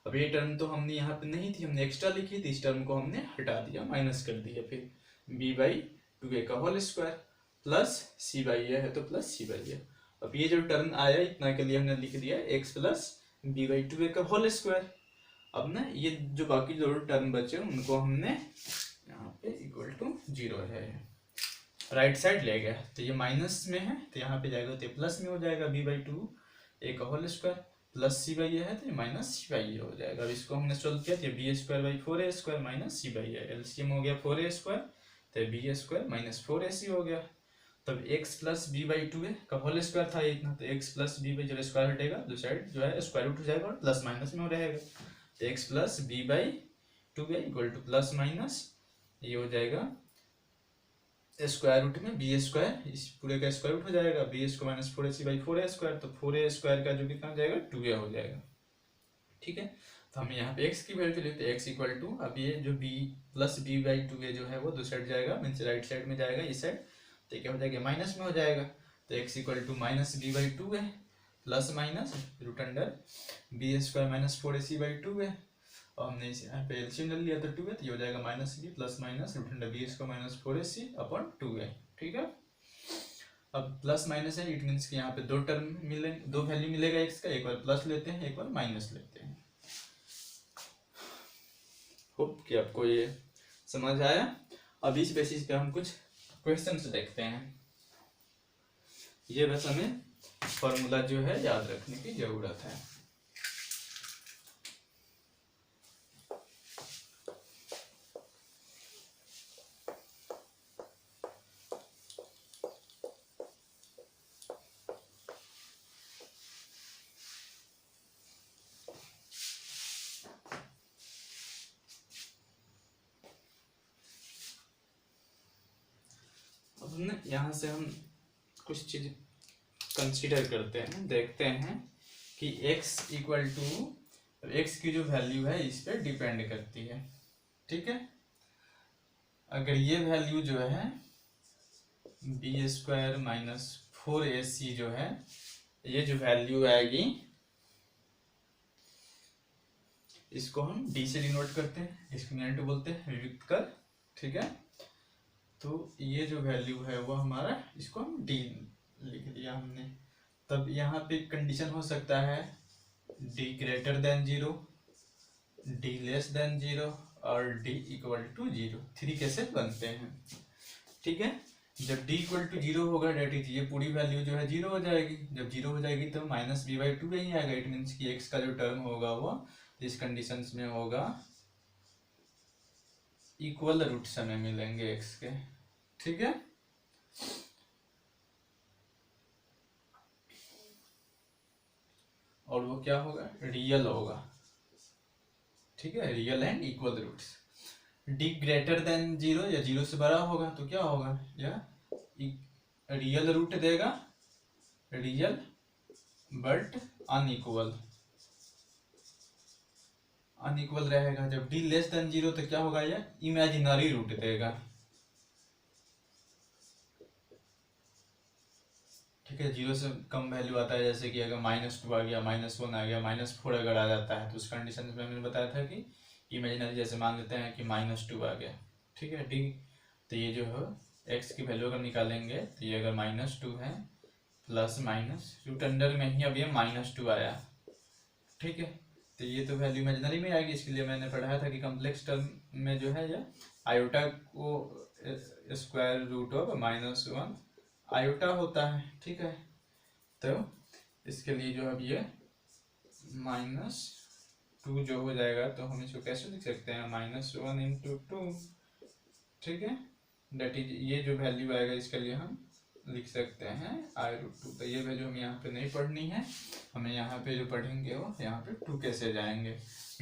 अब ये टर्म तो हमने यहाँ पे नहीं थी, हमने एक्स्ट्रा लिखी थी, इस टर्म को हमने हटा दिया, माइनस कर दिया, फिर b बाई 2a का whole square plus c by a है तो प्लस c बाई a। अब ये जो टर्म आया इतना के लिए हमने लिख दिया x plus b by two a का होल स्क्वायर। अब ना ये जो बाकी जो टर्म बचे उनको हमने यहाँ पे इक्वल टू 0 है, राइट साइड ले गया, तो ये माइनस में है तो यहाँ पे जाएगा तो प्लस में हो जाएगा, बी बाई टू ए का whole square plus c by a है तो ये माइनस सी बाई ए हो जाएगा। अब इसको हमने सोल्व किया तो b square by 4 a square minus c by a, LCM हो गया 4 ए स्क्वायर तो b square minus 4 a c हो गया। तब x plus b by two a का होल स्क्वायर था इतना, तो x प्लस बी बाई जब स्क्वायर हटेगा तो साइड जो है स्क्वायर रूट हो जाएगा और प्लस माइनस में हो रहेगा, तो x plus b by two a equal to plus minus ये हो जाएगा स्क्वायर रूट में बी स्क्वायर, इस पूरे का स्क्वायर रूट हो जाएगा, b square minus 4ac by 4a square, तो 4a स्क्वायर का जो कितना हो जाएगा 2a हो जाएगा। ठीक है, तो हम यहाँ पे x की वैल्यू लेते हैं, x इक्वल टू अब ये जो b plus b by two a जो है वो दूसरी साइड जाएगा, मीन्स राइट साइड में जाएगा इस साइड, तो क्या हो जाएगा माइनस में हो जाएगा, तो x equal to minus b by two है plus minus root under b square minus 4ac by two है, और हमने इसे यहाँ पे एलसीएम ले लिया तो 2 है, तो ये हो जाएगा minus b plus minus root under b square minus 4ac upon 2 है। ठीक है, अब प्लस माइनस है, इट मीन्स कि यहाँ पे दो टर्म मिलेंगे, दो वैल्यू मिलेगा x का, एक बार प्लस लेते हैं एक बार माइनस लेते हैं। होप कि आपको ये समझ आया। अब इस बेसिस पे हम कुछ क्वेश्चंस देखते हैं, ये बस हमें फॉर्मूला जो है याद रखने की जरूरत है। यहाँ से हम कुछ चीज कंसीडर करते हैं, देखते हैं कि x इक्वल टू एक्स की जो वैल्यू है इस पे डिपेंड करती है। ठीक है, अगर ये वैल्यू जो है बी स्क्वायर माइनस 4ac जो है, ये जो वैल्यू आएगी इसको हम d से डिनोट करते हैं, डिस्क्रिमिनेंट बोलते हैं, विविक्त कर। ठीक है, तो ये जो वैल्यू है वो हमारा, इसको हम d लिख दिया हमने। तब यहाँ पे कंडीशन हो सकता है d greater than 0, d less than 0 और d इक्वल टू 0, 3 कैसे बनते हैं। ठीक है, जब d इक्वल टू 0 होगा डेट इज ये पूरी वैल्यू जो है 0 हो जाएगी, जब 0 हो जाएगी तो माइनस बी बाई टू ही आएगा, इट मीन्स कि x का जो टर्म होगा वो इस कंडीशंस में होगा इक्वल रूट्स हमें मिलेंगे x के। ठीक है, और वो क्या होगा, रियल होगा। ठीक है, real and equal roots. d greater than 0 या 0 से बड़ा होगा तो क्या होगा, या रियल रूट देगा, रियल बट अनइक्वल, अनइक्वल रहेगा। जब d लेस देन 0 तो क्या होगा, या इमेजिनरी रूट देगा। ठीक है, 0 से कम वैल्यू आता है, जैसे कि अगर -2 आ गया, -1 आ गया, -4 अगर आ जाता है तो उस कंडीशन में मैंने बताया था कि इमेजिनरी, जैसे मान लेते हैं कि -2 आ गया। ठीक है, डी, तो ये जो है x की वैल्यू अगर निकालेंगे तो ये अगर -2 है प्लस माइनस रूट अंडर में ही अब ये -2 आया। ठीक है, तो ये तो वैल्यू इमेजिनरी में आएगी, इसके लिए मैंने पढ़ाया था कि कम्प्लेक्स टर्म में जो है या आयोटा को स्क्वायर रूट ऑफ -1 आयोटा होता है। ठीक है, तो इसके लिए जो अब ये -2 जो हो जाएगा तो हम इसको कैसे लिख सकते हैं, -1 इंटू 2। ठीक है, डेट इज ये जो वैल्यू आएगा इसके लिए हम लिख सकते हैं i√2। तो ये वैल्यू हमें यहाँ पे नहीं पढ़नी है, हमें यहाँ पे जो पढ़ेंगे वो यहाँ पे 2 कैसे जाएंगे।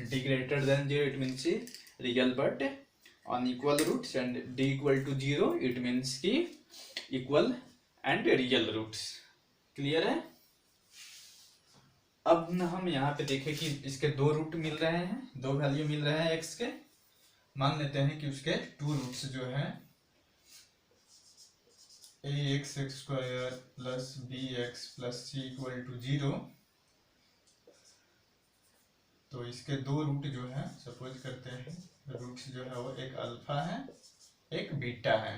d greater than 0 it means real but unequal roots, and d equal to 0 it means की equal and real roots. Clear है। अब न हम यहाँ पे देखें कि इसके दो रूट मिल रहे हैं, दो वैल्यू मिल रहे हैं x के, मान लेते हैं कि उसके 2 रूट्स जो है ax square plus bx plus c equal to 0, तो इसके दो रूट जो है सपोज करते हैं, रूट्स जो है वो एक अल्फा है एक बीटा है।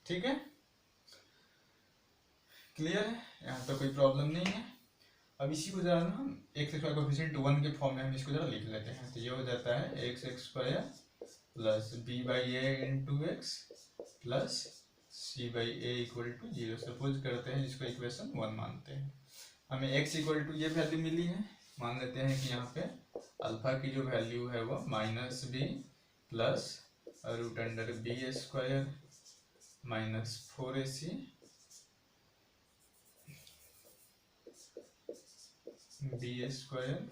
ठीक है, क्लियर है, यहाँ तो कोई प्रॉब्लम नहीं है। अब इसी को जरा ना हम एक्स स्क्वायर कोफिशिएंट 1 के फॉर्म में हम इसको जरा लिख लेते हैं। तो ये हो जाता है x square plus b by a into x plus c by a equal to 0। Suppose करते हैं इसको इक्वेशन 1 मानते हैं। हमें एक्स इक्वल टू ये वैल्यू मिली है, मान लेते हैं कि यहाँ पे अल्फा की जो वैल्यू है वो minus b plus root under b square minus 4ac b square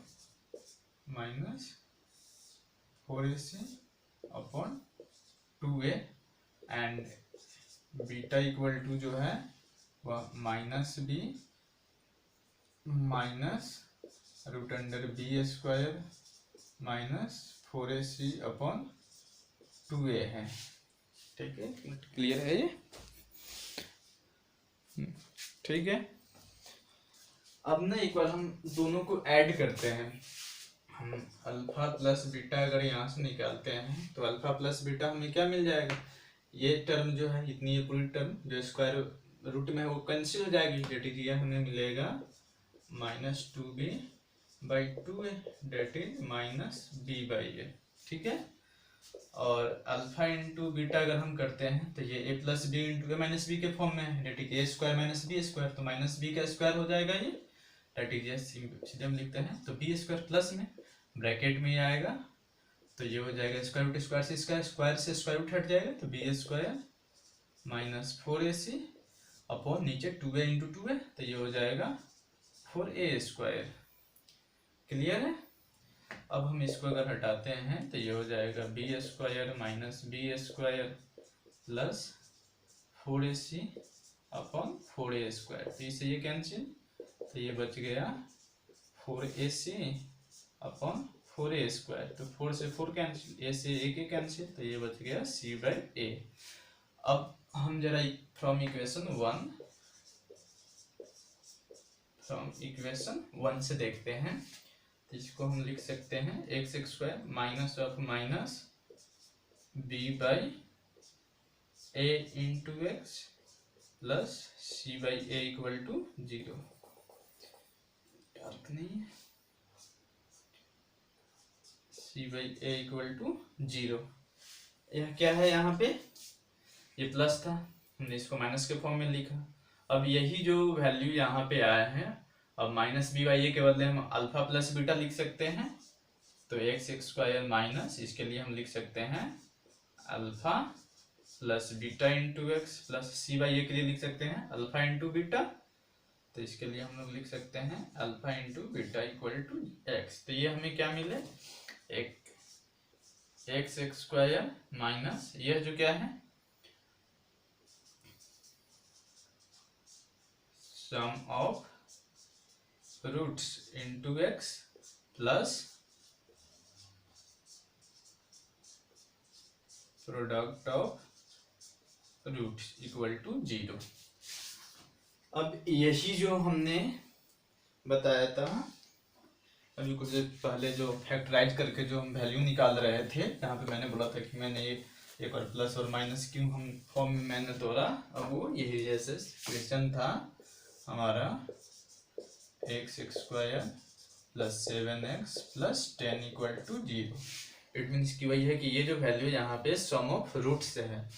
minus 4ac upon 2a and beta equal to जो है वह minus b minus root under b square minus 4ac upon 2a है। ठीक है, clear है ये? ठीक है। अब ना एक बार हम दोनों को ऐड करते हैं। हम अल्फा प्लस बीटा अगर यहाँ से निकालते हैं तो अल्फा प्लस बीटा हमें क्या मिल जाएगा, ये टर्म जो है इतनी, ये पूरी टर्म जो स्क्वायर रूट में है वो कैंसिल हो जाएगी। डेट इज ये हमें मिलेगा minus 2b by 2a that is minus b by a। ठीक है। और अल्फा इंटू बीटा अगर हम करते हैं तो ये a plus B into A minus b के फॉर्म में है, that is a square minus B square, तो माइनस बी का स्क्वायर हो जाएगा ये, डेट इज ये सीधे हम लिखते हैं। तो बी स्क्वायर प्लस में ब्रैकेट में ये आएगा तो ये हो जाएगा स्क्वायर रूट स्क्वायर से स्क्वायर से स्क्वायर रूट हट जाएगा तो b square minus 4ac upon नीचे 2a इंटू 2a तो ये हो जाएगा 4a स्क्वायर। क्लियर है? अब हम इसको अगर हटाते हैं तो ये हो जाएगा b square minus B square plus 4ac upon 4a square, तो इसे ये कैंसिल तो ये बच गया 4ac अपॉन 4a स्क्वायर, तो 4 से 4 कैंसिल, a से a के कैंसिल, तो ये बच गया c बाई a। अब हम जरा फ्रॉम इक्वेशन 1 से देखते हैं। तो इसको हम लिख सकते हैं x square minus of minus b by a into x plus c by a equal to 0। अर्थ नहीं है, c by a equal to 0। यह क्या है, यहाँ पे ये प्लस था, हमने इसको माइनस के फॉर्म में लिखा। अब यही जो वैल्यू यहाँ पे आया है, अब माइनस बी बाई ए के बदले हम अल्फा प्लस बीटा लिख सकते हैं। तो एक्स स्क्वायर माइनस, इसके लिए हम लिख सकते हैं alpha plus beta into x plus c by a के लिए लिख सकते हैं अल्फा इंटू बीटा, तो इसके लिए हम लोग लिख सकते हैं alpha into beta equal to x. तो ये हमें क्या मिले, एक एक्स स्क्वायर माइनस यह जो क्या है sum of roots into x plus product of roots equal to 0। अब यही जो हमने बताया था अभी कुछ देर पहले, जो फैक्टराइज करके जो हम वैल्यू निकाल रहे थे, यहाँ पे मैंने बोला था कि मैंने एक और प्लस और माइनस क्यों हम फॉर्म में मैंने तोड़ा। अब वो यही जैसे क्वेश्चन था हमारा x square plus 7x plus 10 equal to 0। It means की वही है कि ये जो वैल्यू यहाँ पे सम ऑफ रूट से है,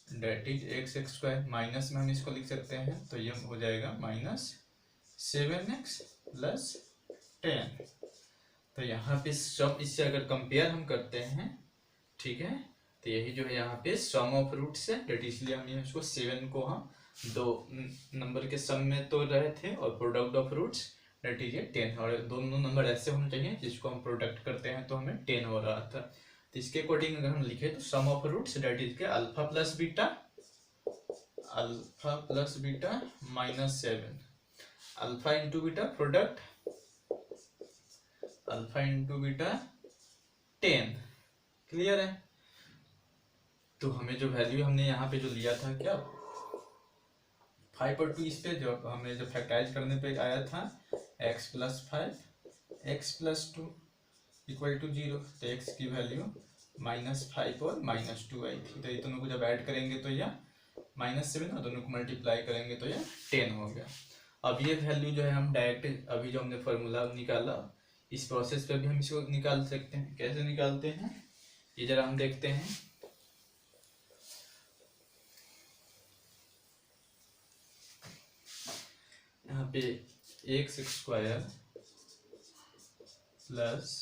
that is x square, minus में हम इसको लिख सकते हैं तो ये हो जाएगा माइनस 7x प्लस 10। तो यहाँ पे सम, इससे अगर कंपेयर हम करते हैं, ठीक है, तो यही जो है यहाँ पे सम ऑफ रूट्स है, डेट इसलिए हम इसको 7 को हम दो नंबर के सम में तोड़ रहे थे और product of roots that is 10, और दोनों नंबर ऐसे होने चाहिए जिसको हम प्रोडक्ट करते हैं तो हमें 10 हो रहा था। तो इसके अकॉर्डिंग अगर हम लिखे तो सम ऑफ रूट्स डेट इज के alpha plus beta minus 7, alpha into beta product alpha into beta 10। Clear है? तो हमें जो वैल्यू हमने यहाँ पे जो लिया था क्या 5 और 2, इस पे जो हमें जो फैक्टराइज करने पे आया था x plus 5 x plus 2 equal to 0, तो x की वैल्यू -5 और -2 आई थी। तो ये दोनों को जब ऐड करेंगे तो यह -7 और दोनों को मल्टीप्लाई करेंगे तो यह 10 हो गया। अब ये वैल्यू जो है हम डायरेक्ट अभी जो हमने फॉर्मूला निकाला इस प्रोसेस पे भी हम इसको निकाल सकते हैं। कैसे निकालते हैं ये जरा हम देखते हैं। यहाँ पे x square plus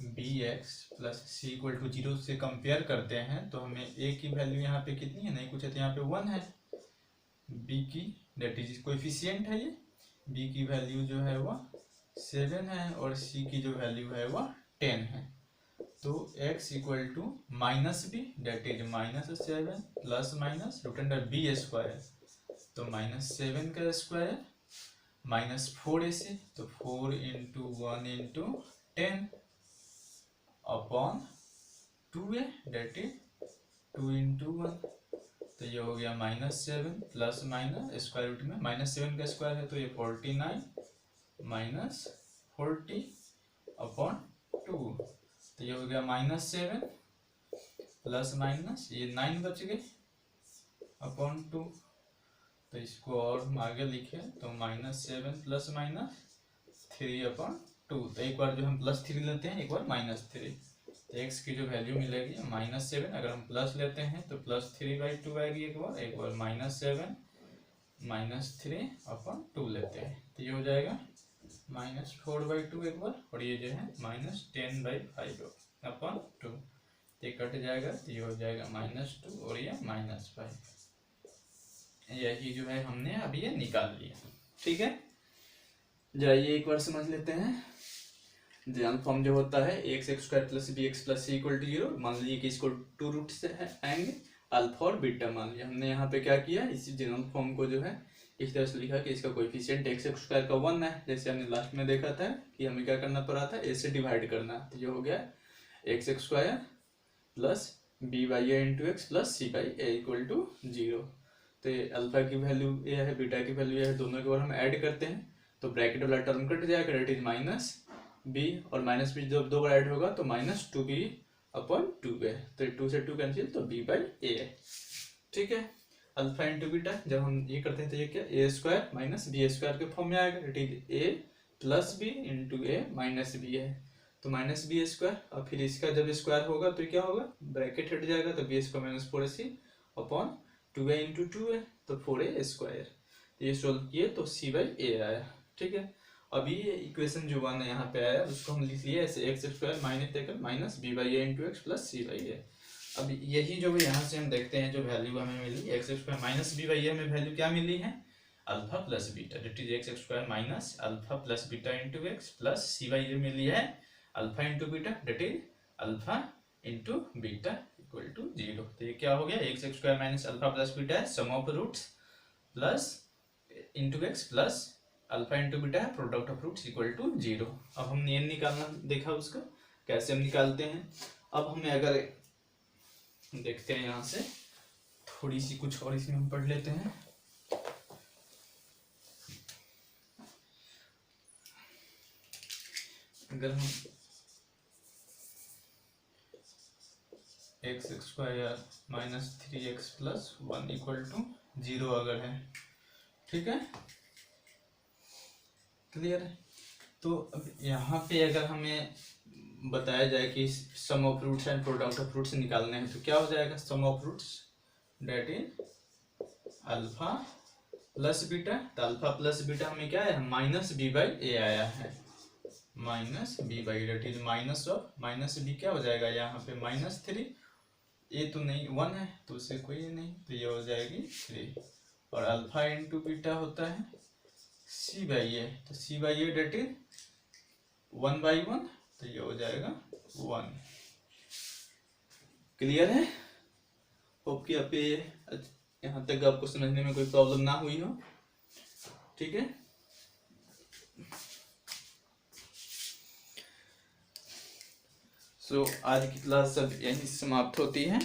b x plus c equal to 0 से कंपेयर करते हैं तो हमें ए की वैल्यू यहाँ पे कितनी है नहीं कुछ है तो यहाँ पे 1 है। बी की डेट इज कोएफिशिएंट है ये, बी की वैल्यू जो है वह 7 है और सी की जो वैल्यू है वह 10 है। तो x equal to minus b that is -7 plus minus root under b square तो -7 का स्क्वायर -4 ऐसे तो 4 into 1 into 10 upon 2a that is 2 into 1 तो ये हो गया -7 प्लस माइनस स्क्वायर रूट में -7 का स्क्वायर है तो ये 49 माइनस 40 अपॉन 2 तो ये हो गया -7 प्लस माइनस ये 9 बच गए अपॉन 2 तो इसको और हम आगे लिखे तो -7 प्लस माइनस 3 अपॉन 2 तो एक बार जो हम +3 लेते हैं एक बार -3 तो x की जो वैल्यू मिलेगी -7 अगर हम प्लस लेते हैं तो +3/2 आएगी एक बार -7 -3 अपॉन 2 लेते हैं तो ये हो जाएगा -4/2 एक बार और ये जो है -10/5 अपॉन 2 ये कट जाएगा तो ये हो जाएगा -2 और ये -5 यही जो है हमने अभी ये निकाल लिया। ठीक है जाइए एक बार समझ लेते हैं। जनरल फॉर्म जो होता है x square plus b x plus c equal to 0 मान लीजिए कि इसको 2 रूट से आएंगे अल्फा और बीटा मान लिया। हमने यहाँ पे क्या किया इसी जनरल फॉर्म को जो है इस तरह से लिखा कि इसका कोएफिशिएंट एक्स स्क्वायर का 1 है जैसे हमने लास्ट में देखा था कि हमें क्या करना पड़ा था ए से डिवाइड करना तो ये हो गया x square plus b by a into x plus c by a equal to 0 तो ये अल्फा की वैल्यू ये है बीटा की वैल्यू ये है दोनों के बार हम ऐड करते हैं तो ब्रैकेट वाला टर्म कट जाएगा डेट इज माइनस बी और माइनस बी जब 2 बार ऐड होगा तो -2b अपॉन 2a तो 2 से 2 कैंसिल तो b बाई ए है। ठीक है अल्फा इंटू बीटा जब हम ये करते हैं तो ये क्या a square minus B square के फॉर्म में आएगा that is a plus B into A minus b है तो -b स्क्वायर और फिर इसका जब स्क्वायर होगा तो क्या होगा ब्रैकेट हट जाएगा तो b square -4ac upon 2a into 2a तो 4a स्क्वायर ये सोल्व किए तो c बाई ए आया। ठीक है अभी ये इक्वेशन जो 1 यहाँ पे आया उसको हम लिख लिए ऐसे x square minus b by a into x plus c by a. अब यही जो यहाँ से हम देखते हैं जो वैल्यू हमें मिली x square minus b by a में वैल्यू क्या मिली है alpha plus beta that is x square minus alpha plus beta into x plus c by a मिली है alpha into beta that is alpha into beta equal to 0 तो ये क्या हो गया x square minus alpha plus beta है sum of roots plus into x plus alpha into beta है product of roots equal to 0। अब हमने ये निकालना देखा उसका कैसे हम निकालते हैं। अब हमें अगर देखते हैं यहाँ से थोड़ी सी कुछ और इसमें हम पढ़ लेते हैं। अगर हम x square minus 3x plus 1 equal to 0 अगर है ठीक है क्लियर है तो अब यहाँ पे अगर हमें बताया जाए कि sum of roots and product of roots निकालने हैं तो क्या हो जाएगा sum of roots that is alpha plus beta तो अल्फा प्लस बीटा हमें क्या है माइनस बी बाई ए आया है minus b by that is minus b क्या हो जाएगा यहाँ पे -3 ए तो नहीं 1 है तो उससे कोई नहीं तो ये हो जाएगी 3 और अल्फा इंटू बीटा होता है सी बाई ए तो सी बाई ए डेट इज 1/1 तो ये हो जाएगा 1। क्लियर है होप कि आप यहाँ तक आपको समझने में कोई प्रॉब्लम ना हुई हो। ठीक है सो आज की क्लास अब यहीं समाप्त होती है।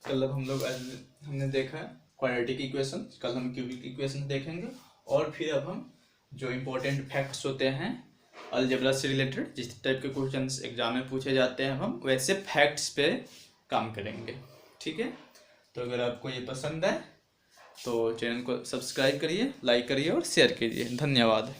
कल अब हम लोग आज हमने देखा क्वाड्रेटिक इक्वेशन कल हम क्यूबिक इक्वेशन देखेंगे और फिर अब हम जो इम्पोर्टेंट फैक्ट्स होते हैं अलजेब्रा से रिलेटेड जिस टाइप के क्वेश्चंस एग्जाम में पूछे जाते हैं हम वैसे फैक्ट्स पे काम करेंगे। ठीक है तो अगर आपको ये पसंद है तो चैनल को सब्सक्राइब करिए, लाइक करिए और शेयर कीजिए। धन्यवाद।